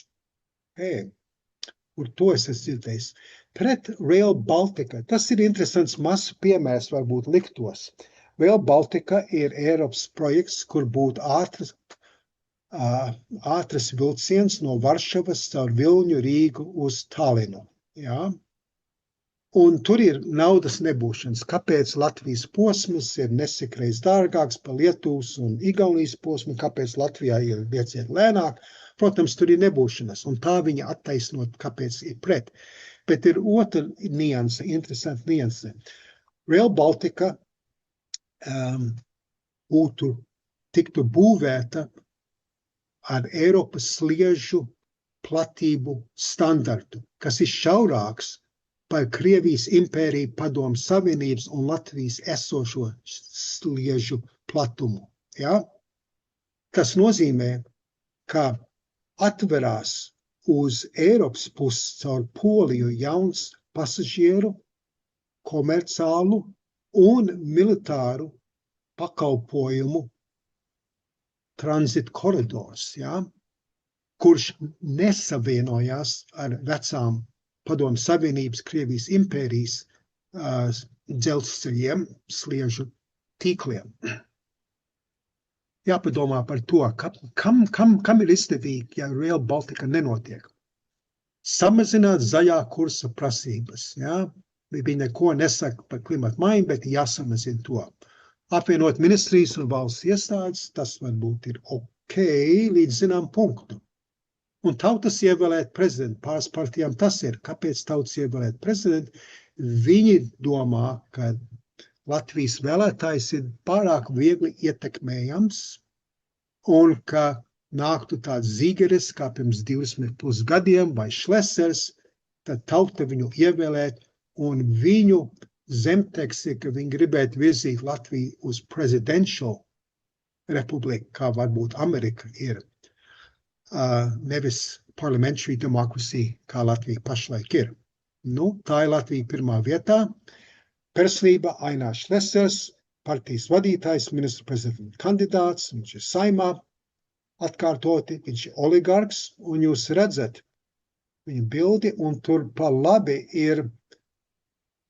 Kur to es esmu dzirdējis. Pret Rail Baltica. Tas ir interesants mazs piemērs, varbūt liktos. Rail Baltica ir Eiropas projekts, kur būtu ātras vilciens no Varšavas caur Viļņu, Rīgu uz Tallinu. Ja? Un tur ir naudas nebūšanas. Kāpēc Latvijas posms ir nesikreiz dārgāks par Lietuvas un Igaunijas posmu, kāpēc Latvijā ir lieciet lēnāk? Protams, tur ir nebūšanas, un tā viņa attaisnot, kāpēc ir pret. Bet ir otra nianse, interesanta nianse. Rail Baltica tiktu būvēta ar Eiropas sliežu platību standartu, kas ir šaurāks par Krievijas impēriju, Padomu Savienības un Latvijas esošo sliežu platumu. Ja? Tas nozīmē, ka atverās uz Eiropas puses caur Poliju jauns pasažieru, komerciālu un militāru pakalpojumu tranzit koridors, ja? Kurš nesavienojās ar vecām Padomu Savienības, Krievijas impērijas dzelzceļiem, sliežu tīkliem. Jāpadomā par to, kam ir izdevīgi, ja Rail Baltica nenotiek. Samazināt zaļā kursa prasības. Ja? Viņi neko nesaka par klimatu maiņu, bet jāsamazina to. Apvienot ministrijas un valsts iestādes, tas varbūt ir ok līdz zinām punktu. Un tautas ievēlēt prezidentu, pāris partijām tas ir. Kāpēc tautas ievēlēt prezidentu? Viņi domā, ka Latvijas vēlētājs ir pārāk viegli ietekmējams un ka nāktu tāds Zīgeris, kā pirms 20+ gadiem, vai Šlesers, tad tauta viņu ievēlēt un viņu zemteksti, ka viņi gribētu virzīt Latviju uz presidential republiku, kā varbūt Amerika ir, nevis parliamentary democracy, kā Latvija pašlaik ir. Nu, tā ir Latvija pirmā vietā. Personība Ainārs Šlesers, partijas vadītājs, ministru prezidenta kandidāts, viņš ir Saimā atkārtoti, viņš ir oligarks, un jūs redzat viņa bildi, un tur pa labi ir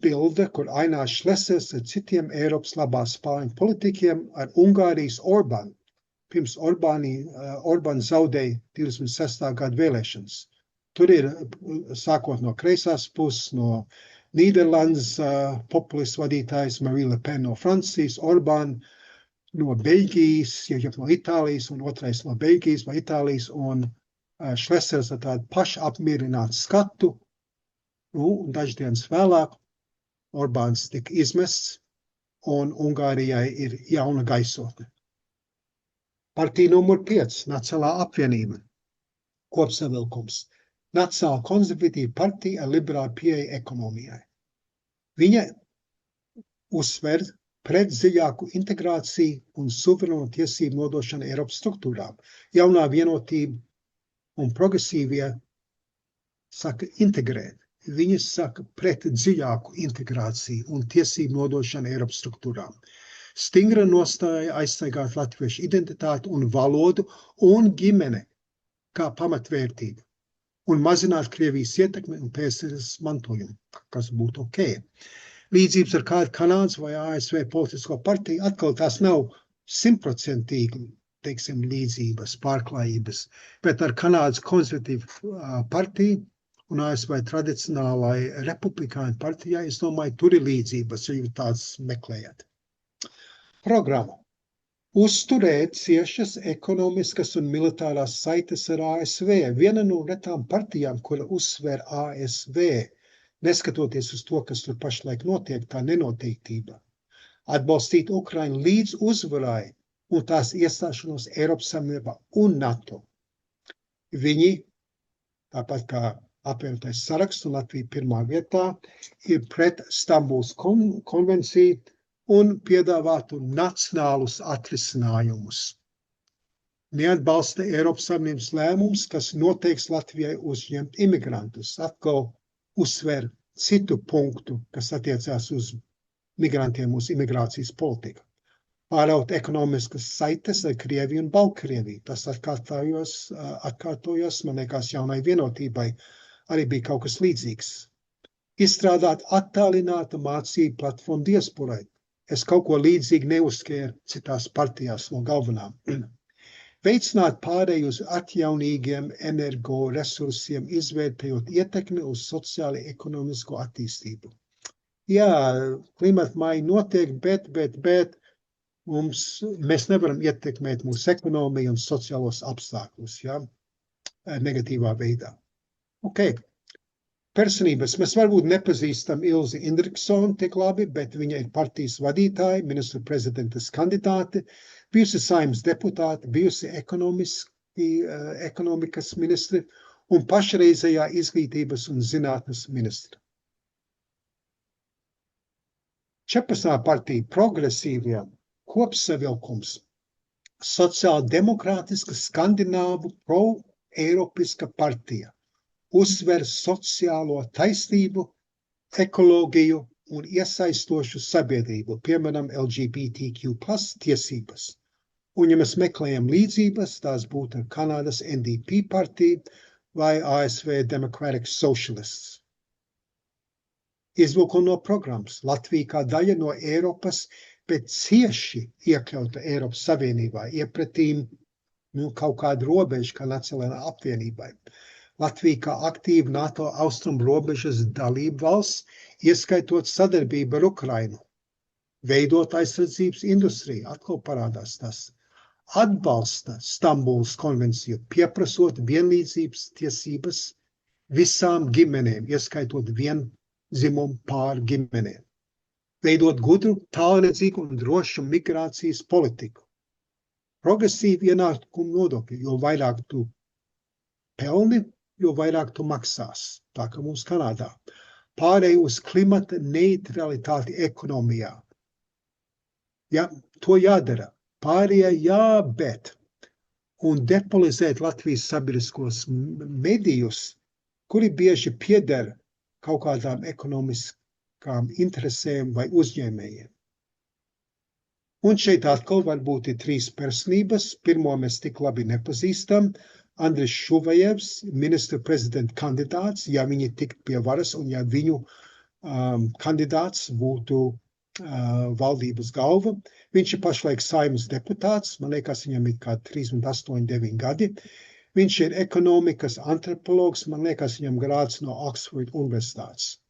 bilde, kur Ainārs Šlesers ar citiem Eiropas labās spāņu politikiem ar Ungārijas Orbānu. Pirms Orbán zaudēja 26. gada vēlēšanas. Tur ir, sākot no kreisās puses, no Nīderlandes populistu vadītājs Marine Le Pen no Francijas, Orbán no Beļģijas, ja no Itālijas, un otrais no Beļģijas vai Itālijas, un Šlesers ar tādu pašapmierinātu skatu, un dažas dienas vēlāk Orbāns tika izmests, un Ungārijai ir jauna gaisotne. Partija numur 5, Nacionālā apvienība, kopsavilkums. Nacionāla konservatīva partija ar liberālu pieeju ekonomijai. Viņa uzsver pret dziļāku integrāciju un suverēno tiesību nodošanu Eiropas struktūrām. Jaunā vienotība un progresīvie saka integrēt. Viņi saka pret dziļāku integrāciju un tiesību nodošanu Eiropas struktūrām. Stingra nostāja aizsargāt latviešu identitāti un valodu un ģimene kā pamatvērtību un mazināt Krievijas ietekmi un PSRS mantojumu, kas būtu ok. Līdzības ar kādu Kanādas vai ASV politisko partiju atkal tās nav 100%, teiksim, līdzības, pārklājības, bet ar Kanādas konservatīvu partiju un ASV tradicionālai republikāņu partijai, es domāju, tur ir līdzības, ja jūs tāds meklējat. Programma. Uzturēt ciešas ekonomiskas un militārās saites ar ASV. Viena no retām partijām, kura uzsver ASV, neskatoties uz to, kas tur pašlaik notiek, tā nenoteiktība. Atbalstīt Ukrainu līdz uzvarai un tās iestāšanos Eiropas Savienībā un NATO. Viņi, tāpat kā apvienotais saraksts un Latvija pirmā vietā, ir pret Stambulas konvenciju un piedāvātu nacionālus atrisinājumus. Neatbalsta Eiropas Savienības lēmums, kas noteiks Latvijai uzņemt imigrantus. Atkal uzsver citu punktu, kas attiecās uz migrantiem, uz imigrācijas politiku. Pāraut ekonomiskas saites ar Krieviju un Baltkrieviju. Tas atkārtojos, man liekas, jaunai vienotībai arī bija kaut kas līdzīgs. Izstrādāt attālinātu mācību platformu diasporai. Es kaut ko līdzīgi neuzskēru citās partijās no galvenām. Veicināt pārēju uz atjaunīgiem energoresursiem, izvērtējot ietekmi uz sociāli ekonomisko attīstību. Jā, klimata maiņa notiek, bet mēs nevaram ietekmēt mūsu ekonomiju un sociālos apstākļus, ja, negatīvā veidā. Ok. Personības. Mēs varbūt nepazīstam Ilzi Indriksonu tik labi, bet viņa ir partijas vadītāja, ministru prezidentas kandidāte, bijusi Saeimas deputāte, bijusi ekonomikas ministri un pašreizējā izglītības un zinātnes ministra. 14. partija progresīvajām kopsavilkums. Sociāldemokrātiska skandināvu pro-eiropiska partija. Uzsver sociālo taisnību, ekoloģiju un iesaistošu sabiedrību, piemēram, LGBTQ+ tiesības. Un, ja mēs meklējam līdzības, tās būtu Kanādas NDP partija vai ASV Democratic Socialists. Izvilko no programmas Latvija kā daļa no Eiropas, bet cieši iekļauta Eiropas Savienībā, iepretīm kaut kādu robežu kā Nacionālajai apvienībai. Latvija kā aktīva NATO austrumu robežas dalība valsts, ieskaitot sadarbību ar Ukrainu. Veidot aizsardzības industriju, atkal parādās tas. Atbalsta Stambulas konvenciju, pieprasot vienlīdzības tiesības visām ģimenēm, ieskaitot viendzimumu pāru ģimenēm. Veidot gudru, tālredzīgu un drošu migrācijas politiku. Progresīvi ienākumu nodokļi, jo vairāk tu pelni, jo vairāk tu maksās, tā kā mums Kanādā. Pārēj uz klimata neutralitāti ekonomijā. Ja, to jādara. Pārējā jā, bet. Un depolizēt Latvijas sabiedriskos medijus, kuri bieži pieder kaut kādām ekonomiskām interesēm vai uzņēmējiem. Un šeit atkal varbūt ir 3 personības. Pirmo mēs tik labi nepazīstam. Andris Šuvajevs, ministra prezidenta kandidāts, ja viņi tikt pie varas un ja viņu kandidāts būtu valdības galva. Viņš ir pašlaik Saeimas deputāts, man liekas, viņam ir kā 38, 9 gadi. Viņš ir ekonomikas antropologs, man liekas, viņam grāds no Oxford universitātes.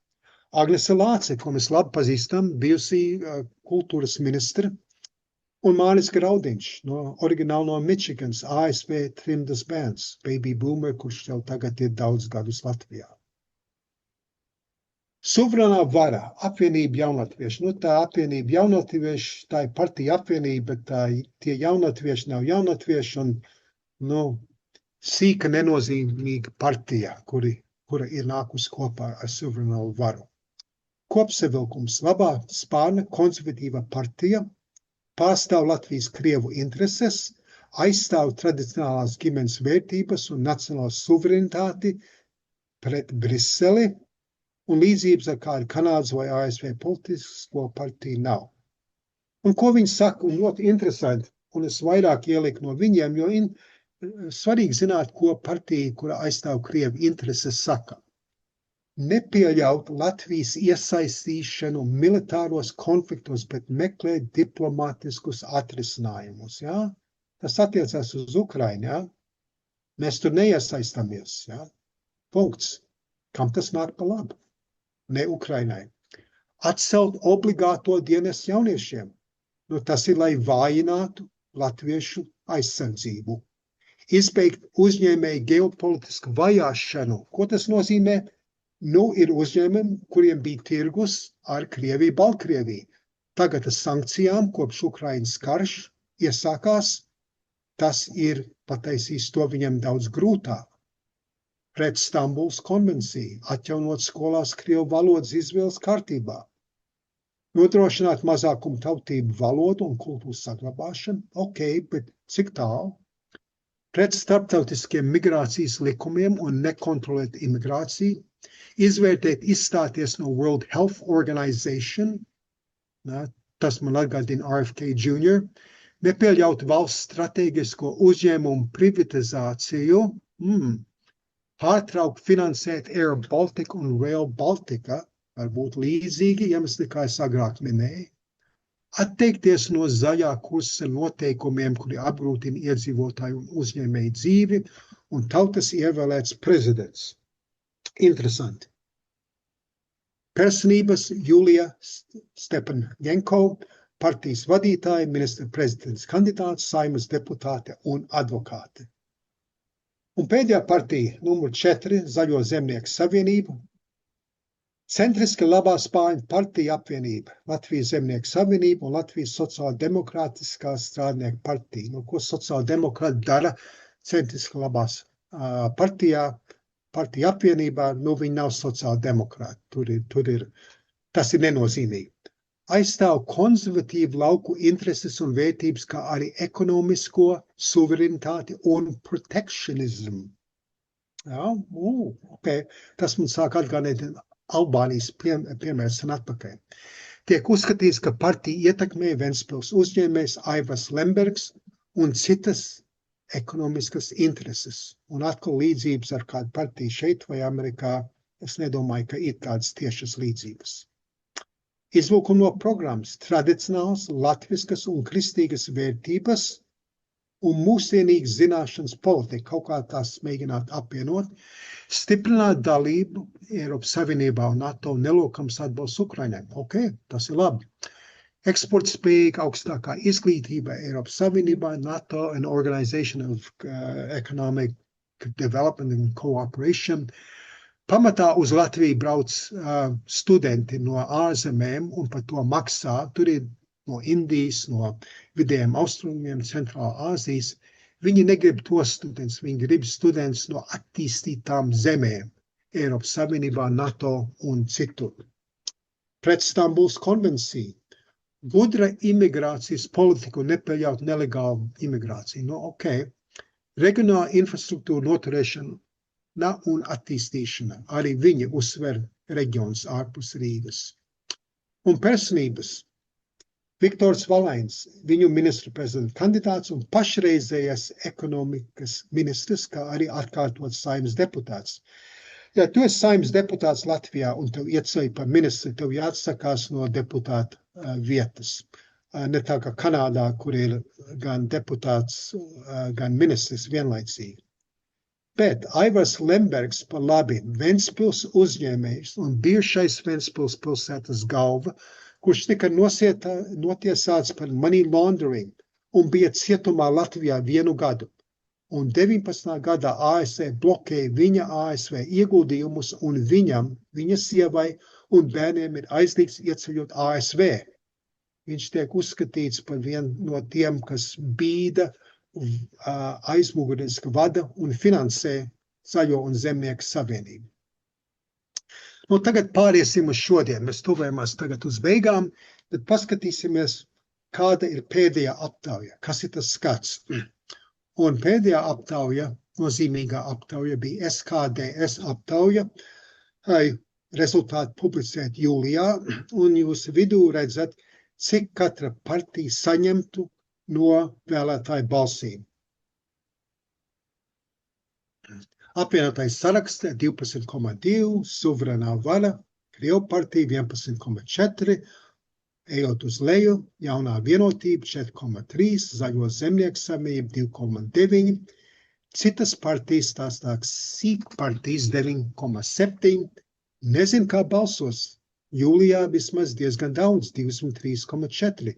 Agnese Lāce, ko mēs labi pazīstam, bijusi kultūras ministra. Un Māris Graudiņš, oriģināli no Mičigans, ASV trimdas bērns, baby boomer, kurš jau tagad ir daudz gadus Latvijā. Suverēnā vara, apvienība jaunatvieši. Tā apvienība jaunatvieši, tā ir partija apvienība, bet tie jaunatvieši nav jaunatvieši un, sīka nenozīmīga partija, kura ir nākusi kopā ar suverēno varu. kopsavilkums. Labā spārna konservatīva partija pārstāv Latvijas Krievu intereses, aizstāv tradicionālās ģimenes vērtības un nacionālo suverenitāti pret Briseli, un līdzības ar kādu Kanādas vai ASV politisko partiju nav. Un ko viņi saka, un ļoti interesanti, un es vairāk ieliku no viņiem, jo svarīgi zināt, ko partija, kura aizstāv Krievu intereses, saka. Nepieļaut Latvijas iesaistīšanu militāros konfliktos, bet meklēt diplomātiskus atrisinājumus. Ja? Tas attiecās uz Ukrainu. Ja? Mēs tur neiesaistāmies. Ja? Punkts. Kam tas nāk pa labu? Ne Ukrainai. Atcelt obligāto dienestu jauniešiem. Nu, tas ir, lai vājinātu latviešu aizsardzību. Izbeigt uzņēmēju ģeopolitisku vajāšanu. Ko tas nozīmē? Nu, ir uzņēmumi, kuriem bija tirgus ar Krieviju, Baltkrieviju. Tagad ar sankcijām, kopš Ukrainas karš iesākās, tas ir pataisījis to viņam daudz grūtāk. Pret Stambulas konvenciju, atjaunot skolās Krievu valodas izvēles kārtībā. Nodrošināt mazākumu tautību valodu un kultūras saglabāšanu, ok, bet cik tālu? Pret starptautiskiem migrācijas likumiem un nekontrolēt imigrāciju, izvērtēt izstāties no World Health Organization, tas man atgādina RFK Jr., nepieļaut valsts strateģisko uzņēmumu privatizāciju, pārtraukt finansēt Air Baltica un Rail Baltica, varbūt līdzīgi iemesli, kā es agrāk minēju, atteikties no zaļā kursa noteikumiem, kuri apgrūtina iedzīvotāju un uzņēmēju dzīvi, un tautas ievēlēts prezidents. Interesanti. Personības Julija Stepanjenko, partijas vadītāja, ministra prezidents kandidāts, Saeimas deputāte un advokāte. Un pēdējā partija, numur 4, Zaļo zemnieku savienība, centriska labā spāņu partija apvienība, Latvijas zemnieku savienība un Latvijas sociāldemokrātiskā strādnieku partija. Nu, ko sociāldemokrāti dara centriska labās partija apvienībā, nu viņi nav sociāldemokrāti, tas ir nenozīmīgi. Aizstāv konservatīvu lauku intereses un vērtības, kā arī ekonomisko suverenitāti un protekcionismu. Ja? Okay. Tas man sāk atgādināt Albānijas piemērs un atpakaļ. Tiek uzskatīts, ka partija ietekmē Ventspils uzņēmējs Aivars Lembergs un citas ekonomiskas intereses. Un atkal līdzības ar kādu partiju šeit vai Amerikā, es nedomāju, ka ir tādas tiešas līdzības. Izlūkumi no programmas tradicionāls, latviskas un kristīgas vērtības un mūsdienīgas zināšanas politika, kaut kā tās mēģināt apvienot, stiprināt dalību Eiropas Savienībā un NATO nelokams atbalsts Ukrainai. Ok, tas ir labi. Eksportspējīga augstākā izglītība Eiropas Savienībā, NATO and Organization of Economic Development and Cooperation. Pamatā uz Latviju brauc studenti no ārzemēm un par to maksā. Tur ir no Indijas, no vidējiem austrumiem, Centrālā Āzijas. Viņi negrib tos studentus, viņi grib studentus no attīstītām zemēm, Eiropas Savienībā, NATO un citur. Pret Stambulas konvenciju. Gudra imigrācijas politiku nepieļaut nelegālu imigrāciju. Nu, ok. Regionāla infrastruktūra noturēšana un attīstīšana. Arī viņi uzsver reģionus ārpus Rīgas. Un personības. Viktors Valains, viņu ministru prezidenta kandidāts un pašreizējais ekonomikas ministrs, kā arī atkārtot Saeimas deputāts. Ja tu esi Saeimas deputāts Latvijā un tev ieceļ par ministru, tev jāatsakās no deputāta vietas. Ne tā kā Kanādā, kur ir gan deputāts, gan ministrs vienlaicīgi. Bet Aivars Lembergs par labi Ventspils uzņēmējs un bijušais Ventspils pilsētas galva, kurš tika notiesāts par money laundering un bija cietumā Latvijā 1 gadu. Un 19. gadā ASV blokēja viņa ASV ieguldījumus un viņam, viņa sievai un bērniem ir aizliegts ieceļot ASV. Viņš tiek uzskatīts par vienu no tiem, kas bīda, aizmuguriski vada un finansē Zaļo un zemnieku savienību. Nu, tagad pāriesim uz šodien. Mēs tuvējamies tagad uz beigām, tad paskatīsimies, kāda ir pēdējā aptauja, kas ir tas skats. Un pēdējā aptauja, nozīmīgā aptauja bija SKDS aptauja, rezultāti publicēt jūlijā, un jūs vidū redzat, cik katra partija saņemtu no vēlētāju balsīm. Apvienotais saraksts 12,2, suverēnā vaļa, Krievu partija 11,4, ejot uz leju, jaunā vienotība 4,3, zaļo zemnieku savienība 2,9, citas partijas, tās sīk partijas 9,7, nezinu, kā balsos. Jūlijā vismaz diezgan daudz, 23,4,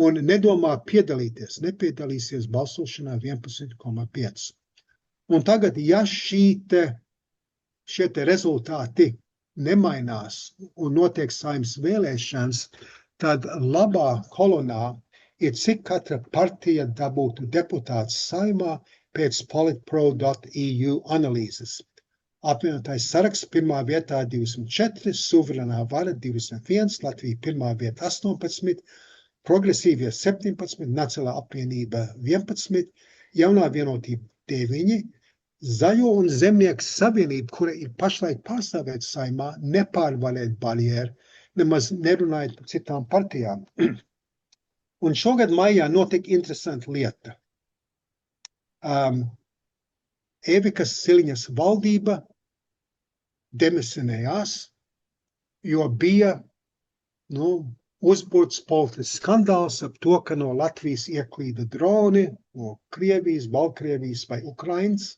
un nedomā piedalīties, nepiedalīsies balsošanā 11,5. Un tagad, ja šie rezultāti nemainās un notiek Saeimas vēlēšanas, tad labā kolonā ir cik katra partija dabūtu deputāts Saeimā pēc politpro.eu analīzes. Apvienotais saraksts pirmā vietā 204, suverēnā vaļa 201, Latvija pirmā vieta 18, progresīvie 17, Nacionālā apvienība 11, jaunā vienotība 9, zaļo un zemnieku savienība, kura ir pašlaik pārstāvēta Saeimā, nepārvarēt barjeru, nemaz nerunājot par citām partijām. Un šogad maijā notika interesanta lieta. Evikas Siliņas valdība demisionējās, jo bija uzbūrts politisks skandāls ap to, ka no Latvijas ieklīda droni, no Krievijas, Baltkrievijas vai Ukrainas.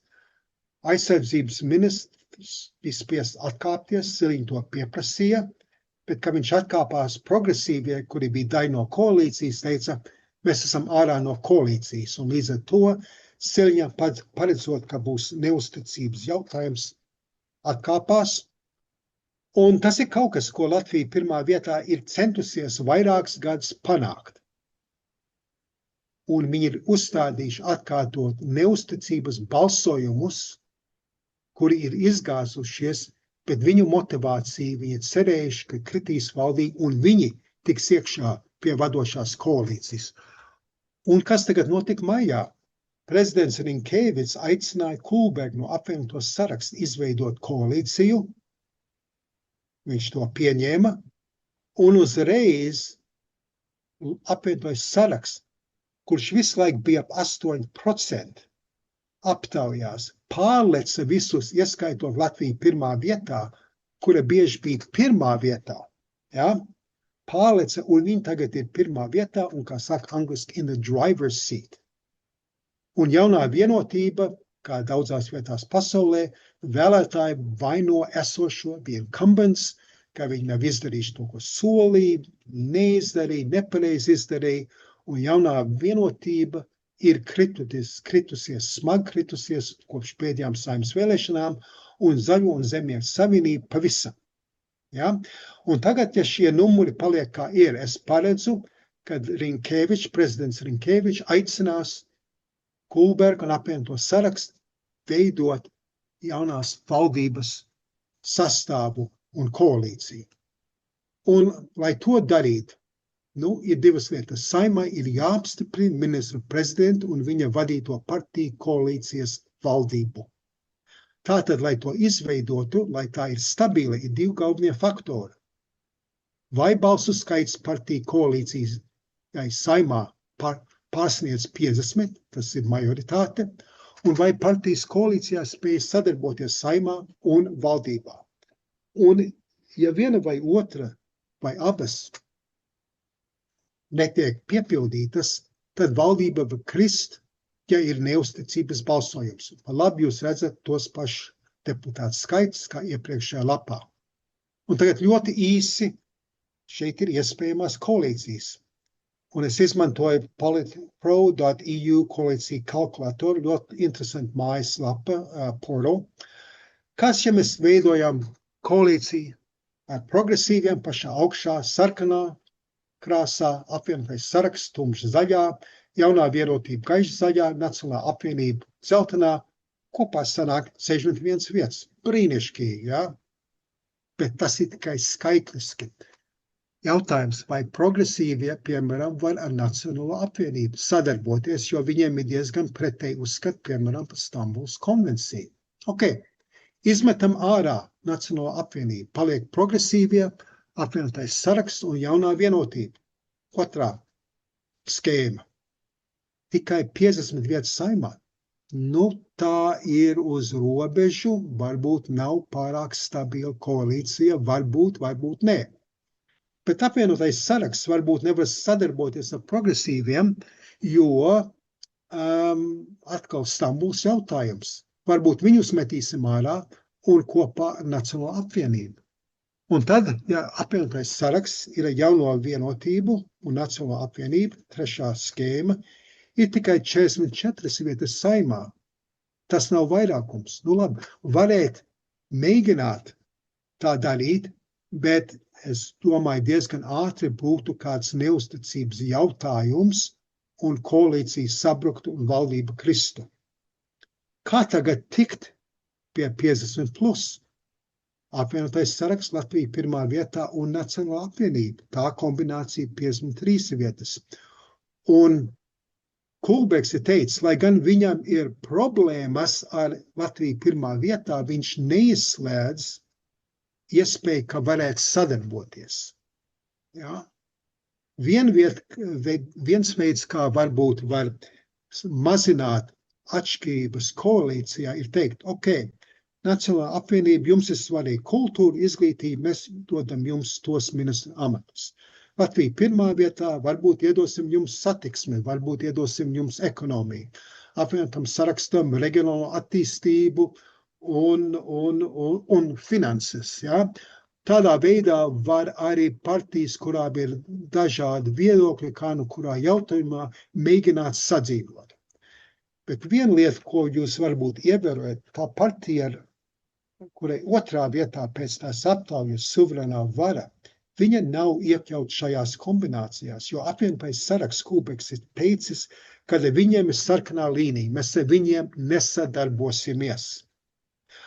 Aizsardzības ministrs bija spiests atkāpties, Siliņa to pieprasīja, bet, kad viņš atkāpās progresīvie, kuri bija daļa no koalīcijas, teica, mēs esam ārā no koalīcijas, un līdz ar to Siliņa paredzot, ka būs neusticības jautājums, atkāpās, un tas ir kaut kas, ko Latvija pirmā vietā ir centusies vairākus gadus panākt. Un viņi ir uzstādījuši atkārtot neusticības balsojumus, kuri ir izgāzušies, bet viņu motivācija, viņi ir cerējuši, ka kritīs valdība, un viņi tiks iekšā pie vadošās koalīcijas. Un kas tagad notika maijā? Prezidents Rinkēvičs aicināja Kulbergu no apvienotos saraksta izveidot koalīciju. Viņš to pieņēma, un uzreiz apvienotais saraksts, kurš visu laiku bija ap 8%, aptaujās, pārleca visus, ieskaitot Latviju pirmā vietā, kura bieži bija pirmā vietā. Ja? Pārleca, un viņi tagad ir pirmā vietā, un, kā saka angliski, in the driver's seat. Un jaunā vienotība, kā daudzās vietās pasaulē, vēlētāji vaino esošo the incumbents, ka viņi nav izdarījuši to, ko solīja, neizdarīja, nepareizi izdarīja, un jaunā vienotība ir kritusies, smagi kritusies kopš pēdējām Saeimas vēlēšanām, un zaļo un zemnieku savienība pavisam. Ja? Un tagad, ja šie numuri paliek kā ir, es paredzu, kad prezidents Rinkēvičs aicinās Kulbergu un apvienoto sarakstu veidot jaunās valdības sastāvu un koalīciju. Un, lai to darītu, ir divas lietas. Saeimai ir jāapstiprina ministru prezidentu un viņa vadīto partiju koalīcijas valdību. Tātad, lai to izveidotu, lai tā ir stabila, ir divi galvenie faktori. Vai balsu skaits partiju koalīcijas Saeimā pārsniedz 50, tas ir majoritāte, un vai partijas koalīcijā spēj sadarboties Saeimā un valdībā. Un, ja viena vai otra vai abas netiek piepildītas, tad valdība var krist, ja ir neusticības balsojums. Par labi jūs redzat tos pašus deputātu skaits, kā iepriekšējā lapā. Un tagad ļoti īsi šeit ir iespējamās koalīcijas. Un es izmantoju politpro.eu koalīciju kalkulatoru, ļoti interesanti mājaslapa, portal. Kas, ja mēs veidojam koalīciju ar progresīviem pašā augšā, sarkanā krāsā, apvienotais saraksts, tumši zaļā, jaunā vienotība gaiši zaļā, Nacionālā apvienība dzeltenā, kopā sanāk 61 vietas. Brīnišķīgi, ja? bet tas ir tikai skaitliski. Jautājums, vai progresīvie, piemēram, var ar Nacionālo apvienību sadarboties, jo viņiem ir diezgan pretēji uzskat, piemēram, par Stambulas konvenciju. Ok, izmetam ārā Nacionālo apvienību, paliek progresīvie, apvienotais saraksts un jaunā vienotība. Otrā skēma. Tikai 50 vietas saimā. Nu, tā ir uz robežu, varbūt nav pārāk stabila koalīcija, varbūt nē. Bet apvienotais saraksts varbūt nevar sadarboties ar progresīviem, jo atkal Stambulas jautājums. Varbūt viņus metīsim ārā un kopā ar Nacionālo apvienību. Un tad, ja apvienotais saraksts ir jauno vienotību un Nacionālo apvienību, trešā skēma, ir tikai 44 vietas saimā. Tas nav vairākums. Nu labi, varēt mēģināt tā darīt, bet es domāju, diezgan ātri būtu kāds neusticības jautājums un koalīcija sabruktu un valdība kristu. Kā tagad tikt pie 50 plus? Apvienotais saraksts Latvija pirmā vietā un Nacionālā apvienība. Tā kombinācija 53 vietas. Un Kulbergs ir teicis, lai gan viņam ir problēmas ar Latviju pirmā vietā, viņš neizslēdz iespēju, ka varētu sadarboties. Ja? Viens veids, kā varbūt var mazināt atšķirības koalīcijā, ir teikt, ok, Nacionālā apvienība, jums ir svarīga kultūra, izglītība, mēs dodam jums tos ministru amatus. Latvija pirmā vietā, varbūt iedosim jums satiksmi, varbūt iedosim jums ekonomiju. Apvienotam sarakstam reģionālo attīstību un finanses. Ja? Tādā veidā var arī partijas, kurām ir dažādi viedokļi, kā nu kurā jautājumā, mēģināt sadzīvot. Bet viena lieta, ko jūs varbūt ievērojat, tā partija, kurai otrā vietā pēc tās aptaujas suverēnā vara, viņa nav iekļaut šajās kombinācijās, jo apvienotais saraksts Kulbergs ir teicis, ka viņiem ir sarkanā līnija, mēs ar viņiem nesadarbosimies.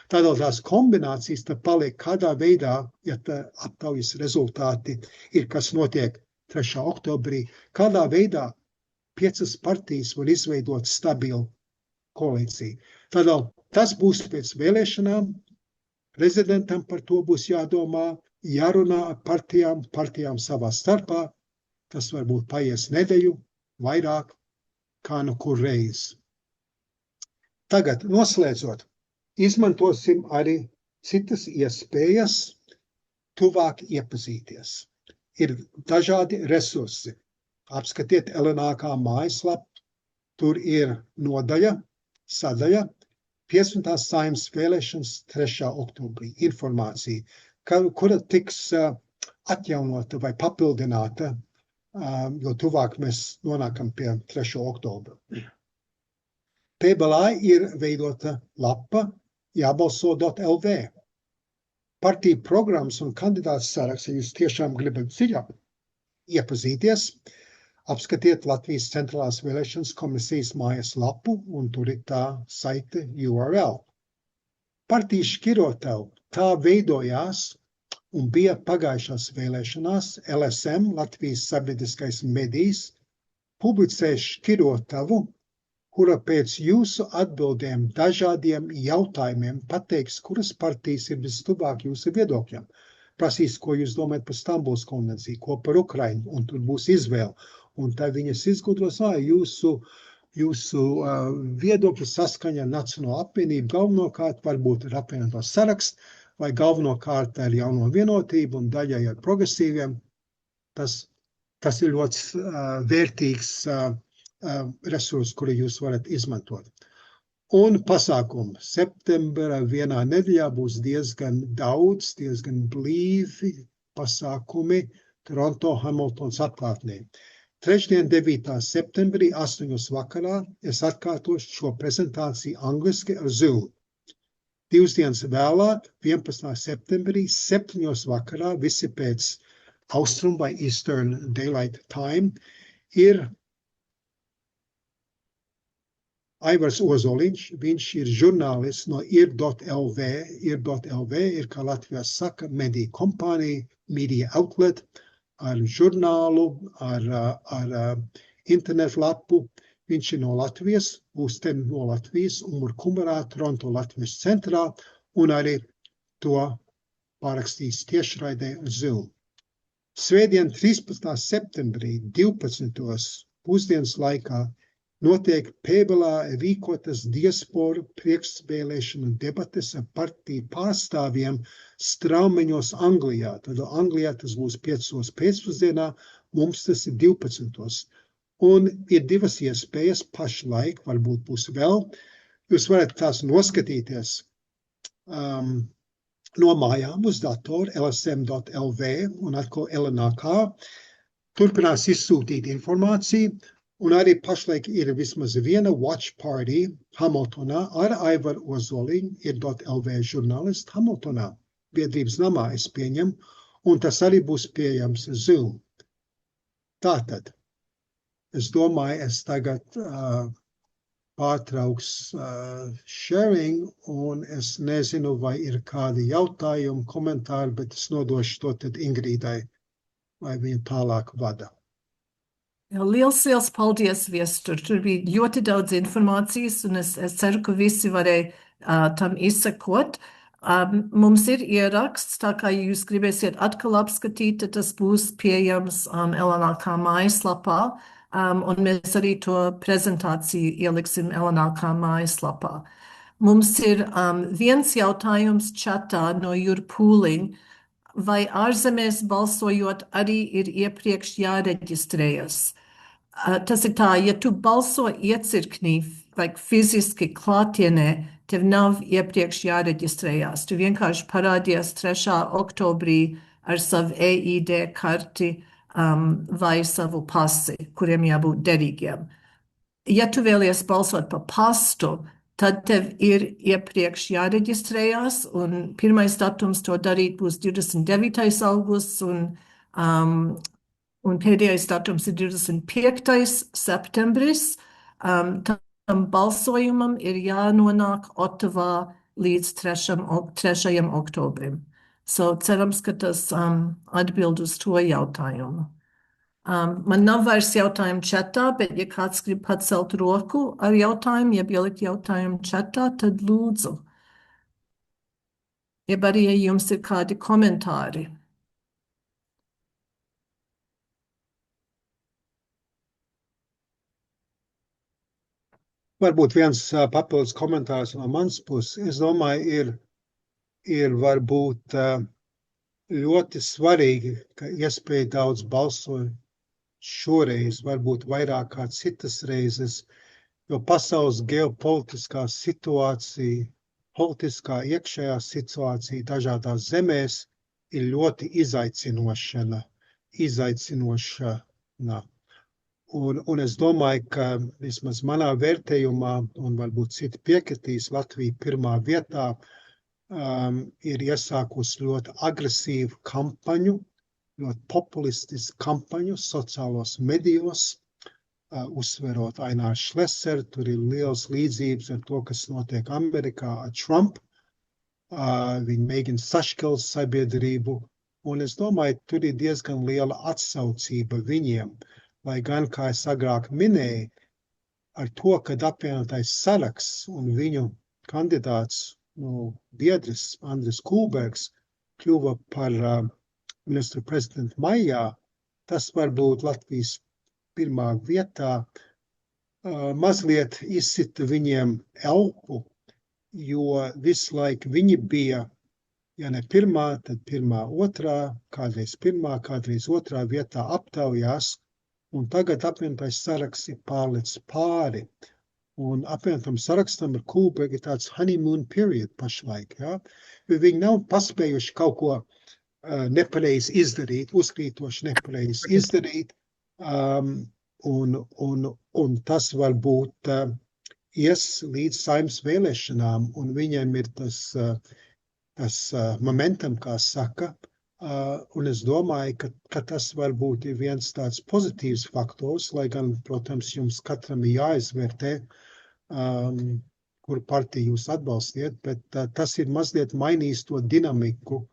Tādēļ tās kombinācijas tad paliek kādā veidā, ja tā aptaujas rezultāti ir, kas notiek 3. oktobrī, kādā veidā 5 partijas var izveidot stabilu koalīciju. Tādēļ tas būs pēc vēlēšanām, prezidentam par to būs jādomā, jārunā ar partijām savā starpā, tas varbūt paies nedēļu, vairāk, kā nu kur reiz. Tagad, noslēdzot, izmantosim arī citas iespējas tuvāk iepazīties. Ir dažādi resursi. Apskatiet LNAK mājaslapu, tur ir nodaļa, sadaļa, 15. saeimas vēlēšanas 3. oktobrī informācija, kura tiks atjaunota vai papildināta, jo tuvāk mēs nonākam pie 3. oktobra. PBLA ir veidota lapa jābalso.lv. Partiju programmas un kandidāts saraksts, ja jūs tiešām gribat dziļāk iepazīties, apskatiet Latvijas centrālās vēlēšanas komisijas mājas lapu, un tur ir tā saite URL. Partiju šķirotava, tā veidojās un bija pagājušās vēlēšanās. LSM, Latvijas sabiedriskais medijs, publicē šķirotavu, kura pēc jūsu atbildēm dažādiem jautājumiem pateiks, kuras partijas ir vistuvāk jūsu viedokļiem. Prasīs, ko jūs domājat par Stambulas konvenciju, ko par Ukrainu, un tur būs izvēle. Un tad viņas izgudros, jūsu viedokļu saskaņa ar Nacionālo apvienību galvenokārt varbūt ir apvienotos saraksts, vai galvenokārt ar jauno vienotību un daļai ar progresīviem. Tas ir ļoti vērtīgs resurs, kuru jūs varat izmantot. Un pasākumi. Septembra vienā nedēļā būs diezgan daudz, diezgan blīvi pasākumi Toronto Hamiltons atklātnē. Trešdien 9. septembrī 8. vakarā es atkārtošu šo prezentāciju angliski ar Zoom. 2 dienas vēlāk, 11. septembrī, 7. vakarā, visi pēc Austrum vai Eastern Daylight Time, ir Aivars Ozoliņš, viņš ir žurnālists no ir.lv. Ir.lv ir, kā Latvijas saka, mediju kompānija, media outlet, ar žurnālu, ar internetu lapu. Viņš ir no Latvijas, būs te no Latvijas, Umurkumarā, Toronto Latvijas centrā, un arī to pārakstīs tiešraidē uz Zoom. Svētdien 13. septembrī 12. pusdienas laikā notiek Pēbelā rīkotas diasporu priekšvēlēšanu debates ar partiju pārstāvjiem Straumeņos, Anglijā. Tad Anglijā tas būs 5. pēcpusdienā, mums tas ir 12. Un ir divas iespējas pašlaik, varbūt būs vēl. Jūs varat tās noskatīties no mājām uz datoru lsm.lv un atkal LNK. Turpinās izsūtīt informāciju, un arī pašlaik ir vismaz viena watch party Hamiltonā ar Aivaru Ozoliņu, ir.lv žurnālists Hamiltonā, biedrības namā, es pieņemu, un tas arī būs pieejams Zoom. Tātad, es domāju, es tagad pārtrauks sharing, un es nezinu, vai ir kādi jautājumi, komentāri, bet es nodošu to tad Ingrīdai, vai viņa tālāk vada.
Jā, liels paldies, Viestur. Tur bija ļoti daudz informācijas, un es ceru, ka visi varēja tam izsekot. Mums ir ieraksts, tā kā jūs gribēsiet atkal apskatīt, tad tas būs pieejams LNK mājaslapā. Un mēs arī to prezentāciju ieliksim LNK mājaslapā. Mums ir viens jautājums čatā no Jurpūliņa. Vai ārzemēs balsojot arī ir iepriekš jāreģistrējas? Tas ir tā, ja tu balso iecirknī vai fiziski klātienē, tev nav iepriekš jāreģistrējās. Tu vienkārši parādies 3. oktobrī ar savu EID karti vai savu pasi, kuriem jābūt derīgiem. Ja tu vēlies balsot pa pastu, tad tev ir iepriekš jāreģistrējās, un pirmais datums to darīt būs 29. augusts, un pēdējais datums ir 25. septembris. Tam balsojumam ir jānonāk Ottavā līdz 3. oktobrim. Cerams, ka tas atbild uz to jautājumu. Man nav vairs jautājumu čatā, bet ja kāds grib pacelt roku ar jautājumu, ja ielikt jautājumu čatā, tad lūdzu. Ja arī ja jums ir kādi komentāri.
Varbūt viens papildus komentārs no manas puses. Es domāju, ir varbūt ļoti svarīgi, ka iespēja daudz balsoja šoreiz, varbūt vairāk kā citas reizes, jo pasaules ģeopolitiskā situācija, politiskā iekšējā situācija dažādās zemēs ir ļoti izaicinošana. Un es domāju, ka vismaz manā vērtējumā, un varbūt citi piekritīs, Latvija pirmā vietā ir iesākusi ļoti agresīvu kampaņu, ļoti populistisku kampaņu sociālos medijos, uzsverot Ainārs Šleseri, tur ir liels līdzības ar to, kas notiek Amerikā ar Trump. Viņi mēģina sašķelt sabiedrību, un es domāju, tur ir diezgan liela atsaucība viņiem, lai gan, kā es agrāk minēju, ar to, kad apvienotais saraksts un viņu kandidāts, biedrs Andris Kulbergs kļuva par ministru prezidentu maijā, tas varbūt Latvijas pirmā vietā mazliet izsita viņiem elpu, jo visu laiku viņi bija, ja ne pirmā, tad pirmā, otrā, kādreiz pirmā, kādreiz otrā vietā aptaujās, un tagad apvienotais saraksts ir pārlicis pāri. Un apvienotam sarakstam ar Kulbergu ir tāds honeymoon period pašlaik, ja? Jo viņi nav paspējuši kaut ko nepareizi izdarīt, uzkrītoši nepareizi izdarīt, un tas varbūt ies līdz Saeimas vēlēšanām, un viņiem ir tas momentum, kā saka, un es domāju, ka tas varbūt ir viens tāds pozitīvs faktors, lai gan, protams, jums katram ir jāizvērtē, kur partiju jūs atbalstiet, bet tas ir mazliet mainījis to dinamiku.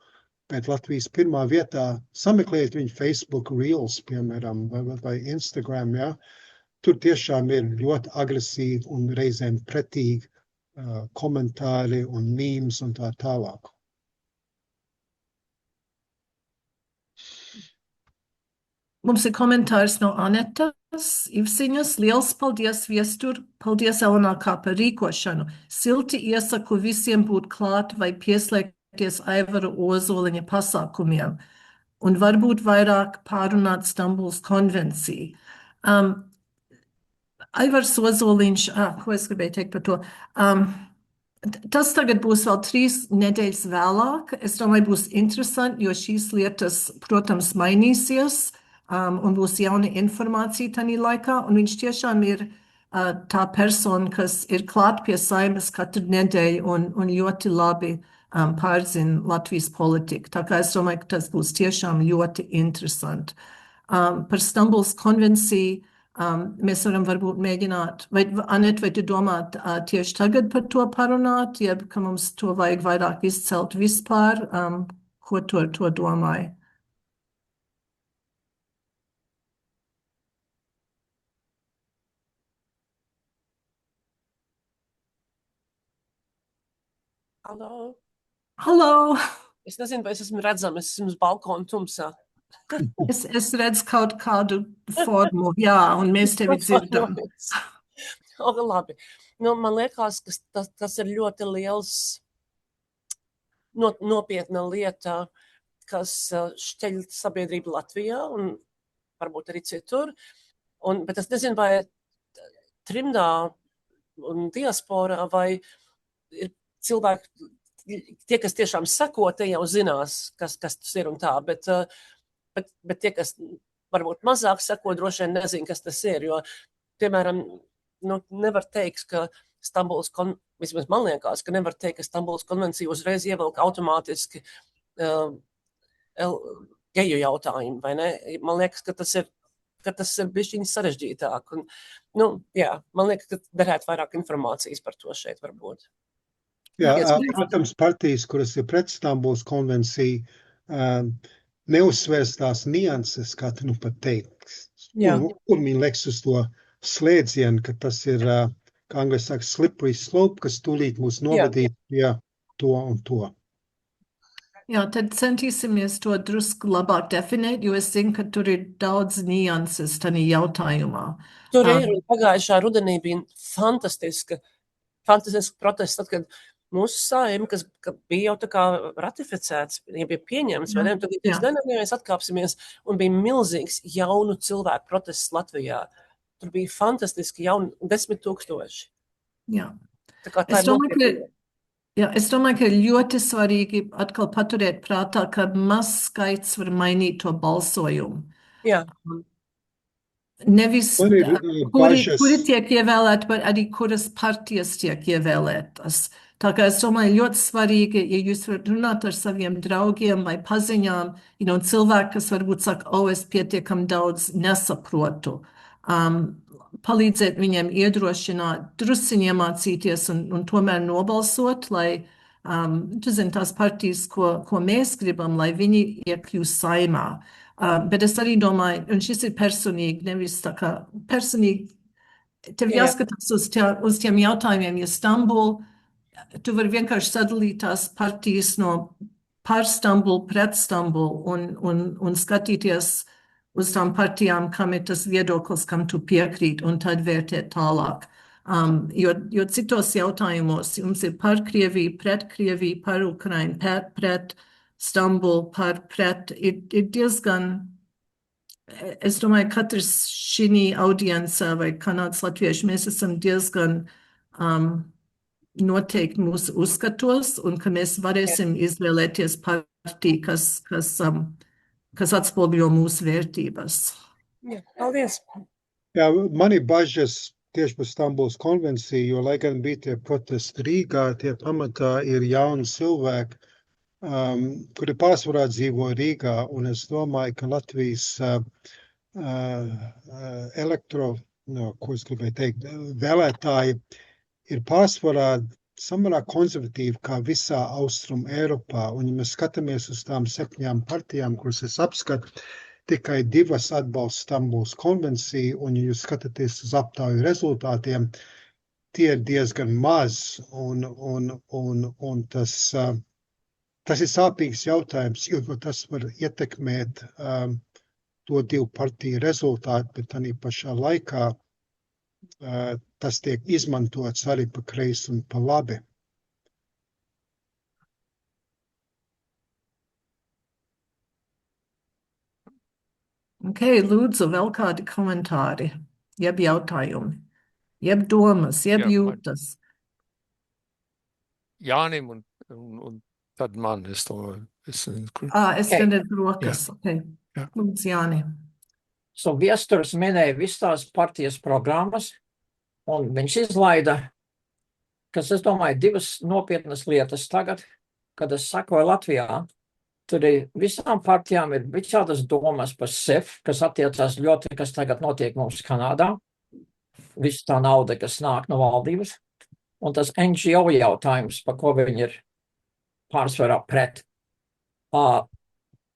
Bet Latvijas pirmā vietā sameklējiet viņu Facebook Reels, piemēram, vai Instagram, ja? Tur tiešām ir ļoti agresīvi un reizēm pretīgi komentāri un memes un tā tālāk.
Mums ir komentārs no Anetas Ivsiņas. Liels paldies, viestur. Paldies, Elenā, par rīkošanu. Silti iesaku visiem būt klāt vai pieslēgties Aivara Ozoliņa pasākumiem un varbūt vairāk pārunāt Stambuls konvenciju. Aivars Ozoliņš, ko es gribēju teikt par to? Tas tagad būs vēl 3 nedēļas vēlāk. Es domāju, būs interesanti, jo šīs lietas, protams, mainīsies. Un būs jauna informācija tajā laikā, un viņš tiešām ir tā persona, kas ir klāt pie Saeimas katru nedēļu un ļoti labi pārzina Latvijas politiku. Tā kā es domāju, ka tas būs tiešām ļoti interesanti. Par Stambuls konvenciju mēs varam varbūt mēģināt, vai Anet, vai tu domā tieši tagad par to parunāt, jeb ka mums to vajag vairāk izcelt vispār, ko to domāju?
Halo.
Halo!
Es nezinu, vai es esmu redzama, es esmu uz balkona tumsā.
Es redzu kaut kādu formu, jā, un mēs tevi dzirdam.
Labi. Man liekas, ka tas ir ļoti liels nopietna lieta, kas šķeļ sabiedrību Latvijā un varbūt arī citur. Bet es nezinu, vai trimdā un diasporā vai ir cilvēki, tie, kas tiešām seko, tie jau zinās, kas tas ir un tā, bet tie, kas varbūt mazāk seko, droši vien nezin, kas tas ir, jo, piemēram, nevar teikt, ka vismaz man liekas, ka nevar teikt, ka Stambuls konvencija uzreiz ievelk automātiski geju jautājumu, vai ne? Man liekas, ka tas ir bišķiņi sarežģītāk. Jā, man liekas, ka derētu vairāk informācijas par to šeit varbūt.
Jā, protams, partijas, kuras ir pret Stambuls konvenciju, neuzsvērs tās nianses, kā tu pat teikt. Un viņi liks uz to slēdzienu, ka tas ir, kā angļuiski saka, slippery slope, kas tūlīt mūs novadīt pie to un to.
Jā, tad centīsimies to drusku labāk definēt, jo es zinu, ka tur ir daudz nianses tajā jautājumā.
Tur ir, un pagājušā rudenī bija fantastisks protests, tad, kad mūsu Saeima, kas bija jau tā kā ratificēts, ja bija pieņemts, vai ne, tad mēs atkāpsimies, un bija milzīgs jaunu cilvēku protests Latvijā. Tur bija fantastiski jauni 10,000.
Jā. Es domāju, ka ir ļoti svarīgi atkal paturēt prātā, ka mazs skaits var mainīt to balsojumu.
Jā.
Nevis, kuri tiek ievēlēti, bet arī kuras partijas tiek ievēlētas. Tā kā es domāju, ļoti svarīgi, ja jūs varat runāt ar saviem draugiem vai paziņām, cilvēki, kas varbūt saka, es pietiekam daudz nesaprotu. Palīdzēt viņiem iedrošināt, drusciņi iemācīties un tomēr nobalsot, lai, tu zini, tās partijas, ko mēs gribam, lai viņi iekļūst Saeimā. Bet es arī domāju, un šis ir personīgi, nevis tā kā personīgi, tev jāskatās uz tiem jautājumiem, ja Stambulu, tu vari vienkārši sadalīt tās partijas no par Stambulu, pret Stambulu un skatīties uz tām partijām, kam ir tas viedoklis, kam tu piekrīt, un tad vērtēt tālāk. Jo citos jautājumos jums ir par Krieviju, par Ukrainu, pret Stambulu, pret, ir diezgan, es domāju, katrs šī audiencē vai kanādas latvieši, mēs esam diezgan noteikti mūsu uzskatos, un ka mēs varēsim izvēlēties partiju, kas atspoguļo mūsu vērtības.
Jā, paldies.
Jā, man ir bažas tieši par Stambuls konvenciju, jo, lai gan bija tie protesti Rīgā, tie pamatā ir jauni cilvēki, kuri pārsvarā dzīvo Rīgā, un es domāju, ka Latvijas ko es gribēju teikt, vēlētāji ir pārsvarā samērā konservatīvi kā visā Austrum Eiropā, un ja mēs skatāmies uz tām 7 partijām, kuras es apskatu, tikai 2 atbalsta Stambulas konvenciju, un ja jūs skatāties uz aptauju rezultātiem, tie ir diezgan maz, un tas ir sāpīgs jautājums, jo tas var ietekmēt to 2 partiju rezultātu, bet tādā pašā laikā tas tiek izmantots arī pa kreisi un pa labi.
Lūdzu, vēl kādi komentāri, jeb jautājumi, jeb domas, jeb jūtas.
Jānim un tad man, es domāju.
Es redzu rokas. Lūdzu, Jāni.
So Viesturs minēja visas tās partijas programmas, un viņš izlaida, kas, es domāju, 2 nopietnas lietas tagad, kad es sakoju Latvijā. Tur visām partijām ir visādas domas par SIF, kas attiecās ļoti, kas tagad notiek mums Kanādā. Viss tā nauda, kas nāk no valdības. Un tas NGO jautājums, par ko viņi ir pārsvarā pret.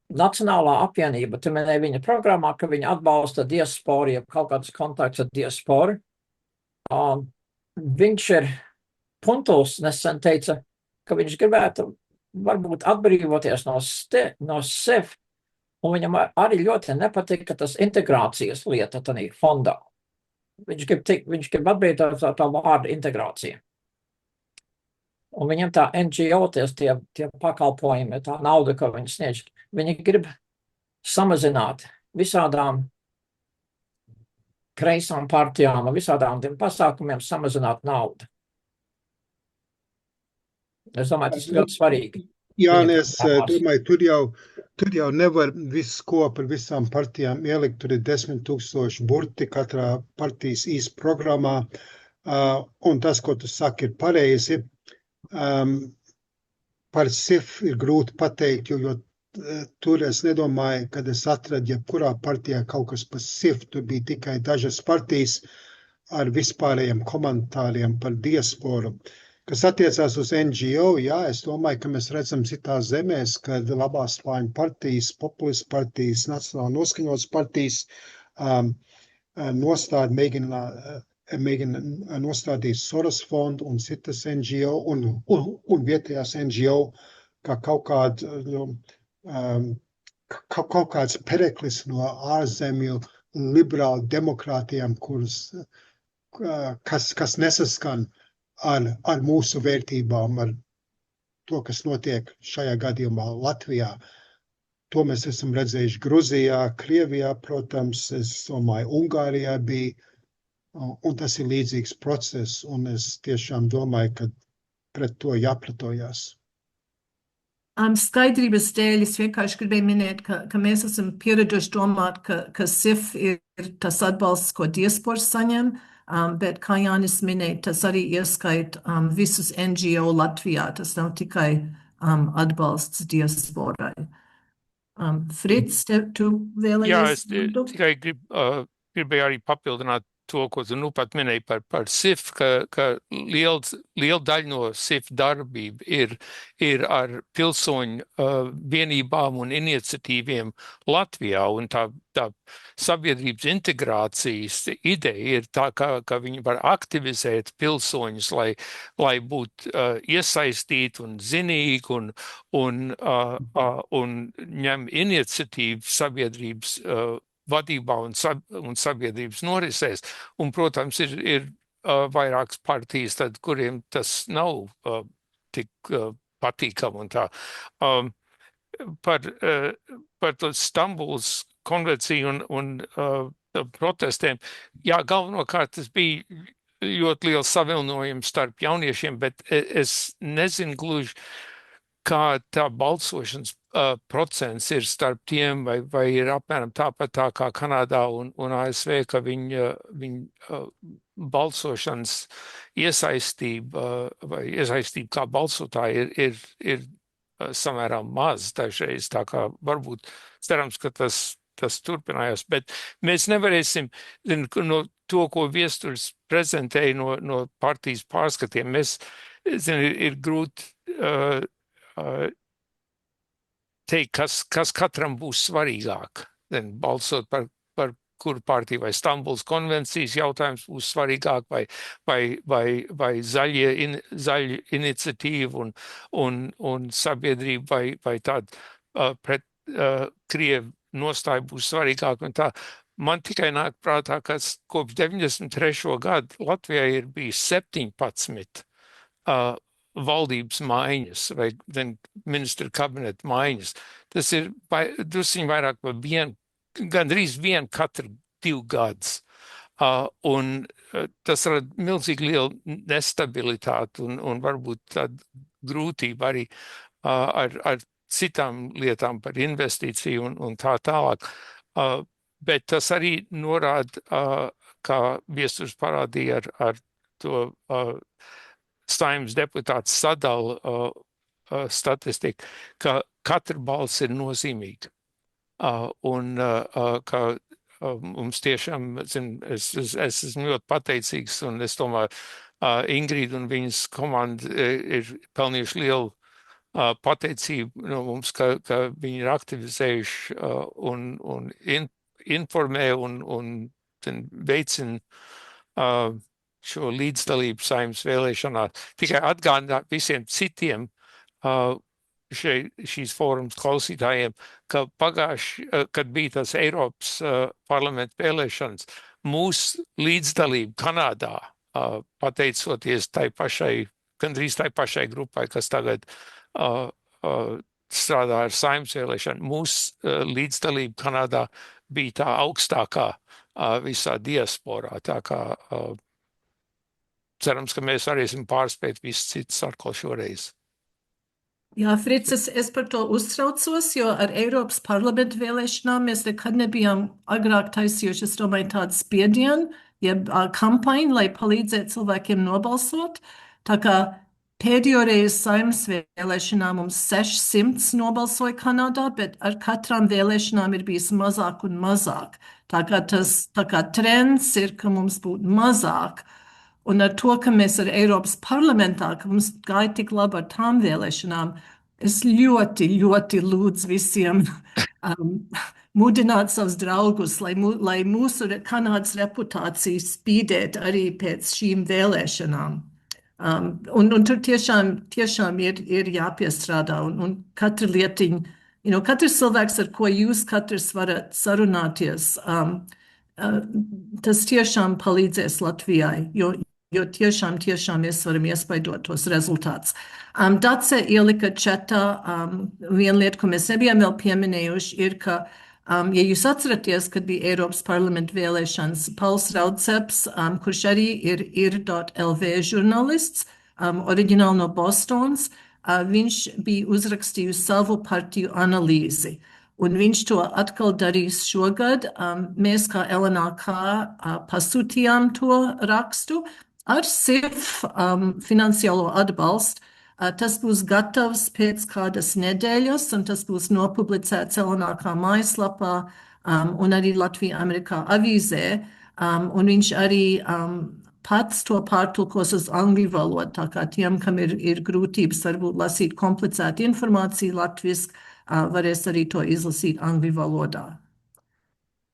Nacionālā apvienība, tu minēji viņa programmā, ka viņa atbalsta diasporu, ja kaut kāds kontakts ar diasporu. Viņš ir Puntuls nesen teica, ka viņš gribētu varbūt atbrīvoties no SIF, un viņam arī ļoti nepatīk, ka tas integrācijas lieta tādā fondā. Viņš grib atbrīvoties no tā vārda integrācija. Un viņam tā NGO, tie pakalpojumi, tā nauda, ko viņi sniedz, viņi grib samazināt visādām kreisām partijām un visādām tiem pasākumiem samazināt naudu. Es domāju, tas ir ļoti svarīgi.
Jā, es domāju, tur jau nevar visu ko par visām partijām ielikt. Tur ir 10,000 burti katrā partijas īst programmā. Un tas, ko tu saki, ir pareizi. Par SIF ir grūti pateikt, jo tur es nedomāju, kad es atradu, jebkurā partijā kaut kas par SIF, tur bija tikai dažas partijas ar vispārējiem komentāriem par diasporu. Kas attiecās uz NGO, jā, es domāju, ka mēs redzam citās zemēs, kad labās spāņu partijas, populistu partijas, nacionāli noskaņotas partijas mēģina nostādīt Soros fondu un citas NGO un vietējās NGO kā kaut kāds pereklis no ārzemju liberālu demokrātijām, kas nesaskan ar mūsu vērtībām, ar to, kas notiek šajā gadījumā Latvijā. To mēs esam redzējuši Gruzijā, Krievijā, protams, es domāju, Ungārijā bija, un tas ir līdzīgs process, un es tiešām domāju, ka pret to jāpretojās.
Skaidrības dēļ es vienkārši gribēju minēt, ka mēs esam pieraduši domāt, ka SIF ir tas atbalsts, ko diaspora saņem, bet, kā Jānis minēja, tas arī ieskait visus NGO Latvijā. Tas nav tikai atbalsts diasporai. Frits, tu vēlējies?
Jā, es tikai gribēju arī papildināt to, ko tu nu pat minēji par SIF, ka liela daļa no SIF darbība ir ar pilsoņu vienībām un iniciatīviem Latvijā, un tā sabiedrības integrācijas ideja ir tā, ka viņi var aktivizēt pilsoņus, lai būtu iesaistīti un zinīgi un ņem iniciatīvu sabiedrības vadībā un sabiedrības norisēs. Un, protams, ir vairākas partijas, kuriem tas nav tik patīkam un tā. Par to Stambulas konvenciju un protestiem. Jā, galvenokārt tas bija ļoti liels savilnojums starp jauniešiem, bet es nezinu gluži, kā tā balsošanas procents ir starp tiem, vai ir apmēram tāpat tā kā Kanādā un ASV, ka viņa balsošanas iesaistība vai iesaistība kā balsotāji ir samērā maz dažreiz, tā kā varbūt cerams, ka tas tas turpinājās, bet mēs nevarēsim, no to, ko viesturs prezentēja no partijas pārskatiem, mēs, ir grūti teikt, kas katram būs svarīgāk, balsot par kuru partiju, vai Stambuls konvencijas jautājums būs svarīgāk, vai zaļu iniciatīvu un sabiedrību, vai tāda pret Krievu nostāja būs svarīgāk. Un tā man tikai nāk prātā, ka kopš 93. gadu Latvijā ir bijis 17 valdības maiņas vai ministra kabineta maiņas. Tas ir drusciņ vairāk par gandrīz vienu katru 2 gadus. Un tas rada milzīgi lielu nestabilitāti un varbūt tādu grūtību arī ar citām lietām par investīciju un tā tālāk. Bet tas arī norāda, kā viesturs parādīja ar to Saeimas deputātu sadalu statistiku, ka katra balss ir nozīmīga. Un ka mums tiešām, es esmu ļoti pateicīgs, un es domāju, Ingrīda un viņas komanda ir pelnījuši lielu pateicību no mums, ka viņi ir aktivizējuši un informē un veicina šo līdzdalību Saeimas vēlēšanās. Tikai atgādināt visiem citiem šīs fórums klausītājiem, ka kad bija tas Eiropas parlamenta vēlēšanas, mūsu līdzdalība Kanādā, pateicoties gandrīz tai pašai grupai, kas tagad strādā ar Saeimas vēlēšanu, mūsu līdzdalība Kanādā bija tā augstākā visā diasporā, tā kā cerams, ka mēs varēsim pārspēt visus citus atkal šoreiz.
Jā, Frits, es par to uztraucos, jo ar Eiropas parlamentu vēlēšanām mēs nekad nebijām agrāk taisījuši, es domāju, tādu spiedienu, jeb kampaņu, lai palīdzētu cilvēkiem nobalsot. Tā kā pēdējo reizi Saeimas vēlēšanām mums 600 nobalsoja Kanādā, bet ar katrām vēlēšanām ir bijis mazāk un mazāk. Tā kā trends ir, ka mums būtu mazāk. Un ar to, ka mēs ar Eiropas parlamentā, ka mums gāja tik labi ar tām vēlēšanām, es ļoti, ļoti lūdzu visiem mudināt savus draugus, lai mūsu Kanādas reputācija spīdēt arī pēc šīm vēlēšanām. Un tur tiešām ir jāpiestrādā, un katra lietiņa, katrs cilvēks, ar ko jūs katrs varat sarunāties, tas tiešām palīdzēs Latvijai, jo tiešām mēs varam iespaidot tos rezultātus. Dace ielika četā, viena lieta, ko mēs nebijām vēl pieminējuši, ir, ka, ja jūs atceraties, kad bija Eiropas parlamenta vēlēšanas, Pauls Raudseps, kurš arī ir ir.lv žurnālists, oriģināli no Bostonas, viņš bija uzrakstījis savu partiju analīzi. Un viņš to atkal darīs šogad. Mēs kā LNK pasūtījām to rakstu ar SIF finansiālo atbalstu. Tas būs gatavs pēc kādas nedēļas, un tas būs nopublicēts LNK mājaslapā un arī Latvijā-Amerikā avīzē. Un viņš arī pats to pārtulkos uz angļu valodu, tā kā tiem, kam ir grūtības varbūt lasīt komplicētu informāciju latviski, varēs arī to izlasīt angļu valodā.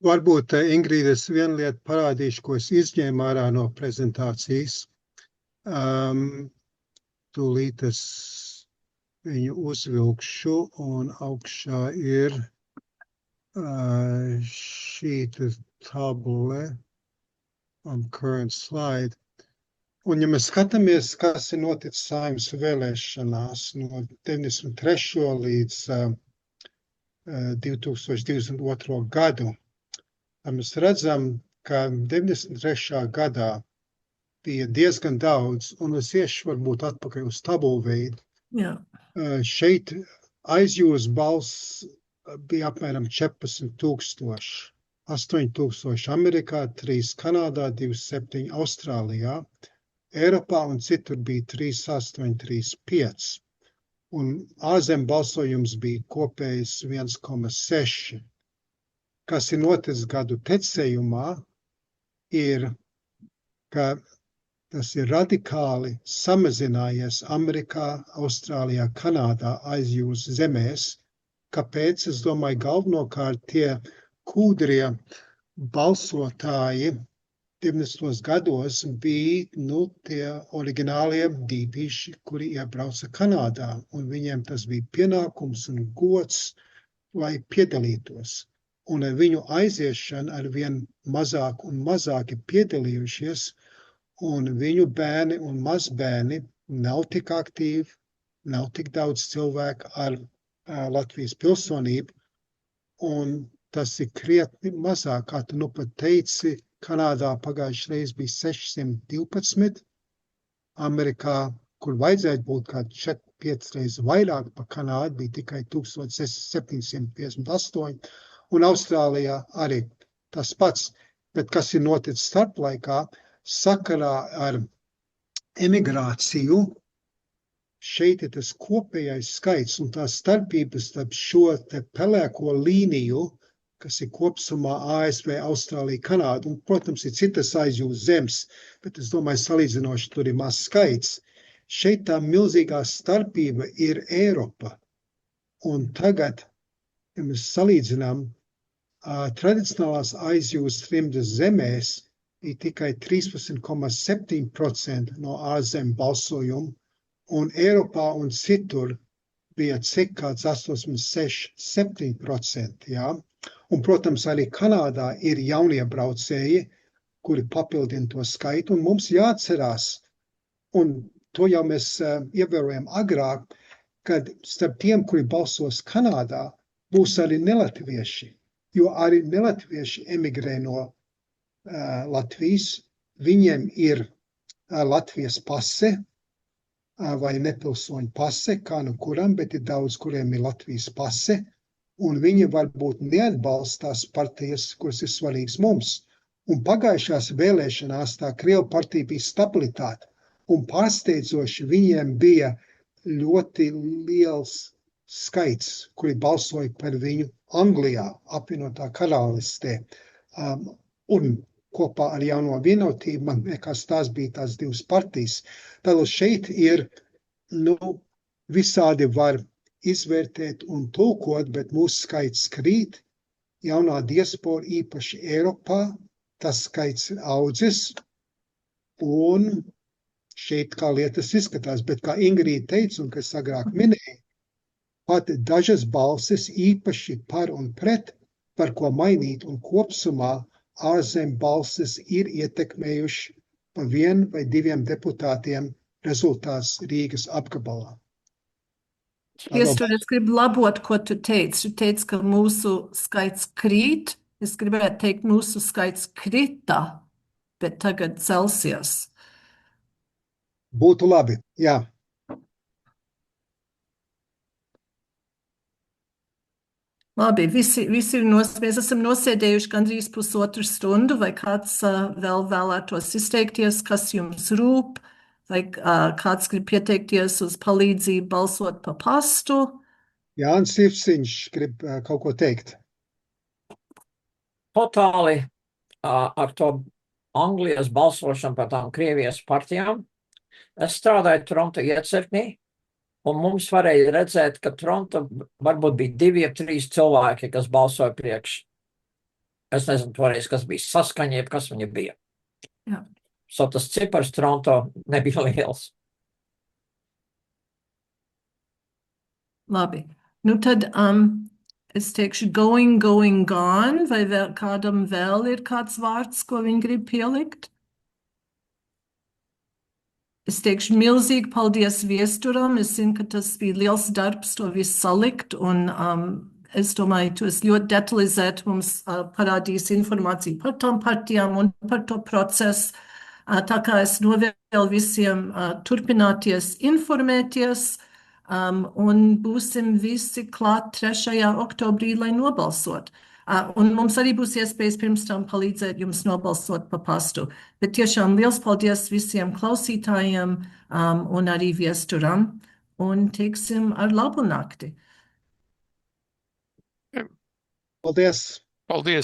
Varbūt, Ingrīda, es vienu lietu parādīšu, ko es izņēmu ārā no prezentācijas. Tūlīt es viņu uzvilkšu, un augšā ir šī tabule on current slide. Un ja mēs skatāmies, kas ir noticis Saeimas vēlēšanās no 93. līdz 2022. gadu, mēs redzam, ka 93. gadā bija diezgan daudz, un es iešu varbūt atpakaļ uz tabulu veidu.
Jā.
Šeit aizjūs balss bija apmēram 14,000. 8,000 Amerikā, 3 Kanādā, 2,7 Austrālijā. Eiropā un citur bija 3,8, 3,5. Un ārzem balsojums bija kopējs 1,6. kas ir noticis gadu tecējumā, ir, ka tas ir radikāli samazinājies Amerikā, Austrālijā, Kanādā, aizjūras zemēs. Kāpēc? Es domāju, galvenokārt tie kūdrie balsotāji 90. gados bija, tie oriģinālie dībīši, kuri iebrauca Kanādā, un viņiem tas bija pienākums un gods, lai piedalītos. Un ar viņu aiziešanu ar vien mazāk un mazāk ir piedalījušies, un viņu bērni un mazbērni nav tik aktīvi, nav tik daudz cilvēku ar Latvijas pilsonību, un tas ir krietni mazāk, kā tu nu pat teici, Kanādā pagājušajā reizē bija 612, Amerikā, kur vajadzētu būt kā 4-5 reizes vairāk pa Kanādu, bija tikai 1758, un Austrālijā arī tas pats. Bet kas ir noticis starplaikā, sakarā ar emigrāciju, šeit ir tas kopējais skaits un tās starpības starp šo te pelēko līniju, kas ir kopsumā ASV, Austrālija, Kanāda, un, protams, ir citas aizjūras zemes, bet es domāju, salīdzinoši tur ir maz skaits. Šeit tā milzīgā starpība ir Eiropa. Un tagad, ja mēs salīdzinām, tradicionālās aizjūras trimdas zemēs ir tikai 13,7% no ārzemju balsojumu, un Eiropā un citur bija cik kāds 86-7%, jā. Un, protams, arī Kanādā ir jauniebraucēji, kuri papildina to skaitu, un mums jāatcerās, un to jau mēs ievērojam agrāk, kad starp tiem, kuri balsos Kanādā, būs arī nelatvieši, jo arī nelatvieši emigrē no Latvijas, viņiem ir Latvijas pase vai nepilsoņu pase, kā nu kuram, bet ir daudz, kuriem ir Latvijas pase, un viņi varbūt neatbalstās partijas, kuras ir svarīgas mums. Un pagājušās vēlēšanās tā Krievu partija bija stabilitāte, un pārsteidzoši viņiem bija ļoti liels skaits, kuri balsoja par viņu Anglijā, apvienotā karalistē. Un kopā ar Jauno vienotību, man liekas, tās bija tās divas partijas. Tātad šeit ir, visādi var izvērtēt un tulkot, bet mūsu skaits krīt. Jaunā diaspora, īpaši Eiropā, tas skaits ir audzis, un šeit kā lietas izskatās. Bet kā Ingrīda teica, un kas agrāk minēja, pat dažas balsis īpaši par un pret, par ko mainīt, un kopsumā ārzem balsis ir ietekmējuši pa 1 vai 2 deputātiem rezultāts Rīgas apgabalā.
Viestur, es gribu labot, ko tu teici. Tu teici, ka mūsu skaits krīt. Es gribētu teikt, mūsu skaits krita, bet tagad celsies.
Būtu labi, jā.
Labi, visi mēs esam nosēdējuši gandrīz pusotru stundu, vai kāds vēl vēlētos izteikties, kas jums rūp, vai kāds grib pieteikties uz palīdzību balsot pa pastu?
Jānis Ivsiņš grib kaut ko teikt.
Totāli ar to Anglijas balsošanu par tām Krievijas partijām. Es strādāju Toronto iecirknī, un mums varēja redzēt, ka Toronto varbūt bija 2-3 cilvēki, kas balsoja priekš. Es nezinu toreiz, kas bija saskaņa, jeb kas viņa bija.
Jā.
So tas cipars Toronto nebija liels.
Labi. Nu tad es teikšu going, gone, vai kādam vēl ir kāds vārds, ko viņi grib pielikt? Es teikšu milzīgi paldies viesturam. Es zinu, ka tas bija liels darbs to visu salikt, un es domāju, tu esi ļoti detalizēti mums parādījis informāciju par tām partijām un par to procesu. Tā kā es novēlu visiem turpināties informēties, un būsim visi klāt 3. oktobrī, lai nobalsot. Un mums arī būs iespējas pirms tam palīdzēt jums nobalsot pa pastu. Bet tiešām liels paldies visiem klausītājiem un arī viesturam, un teiksim ar labu nakti.
Paldies!
Paldies!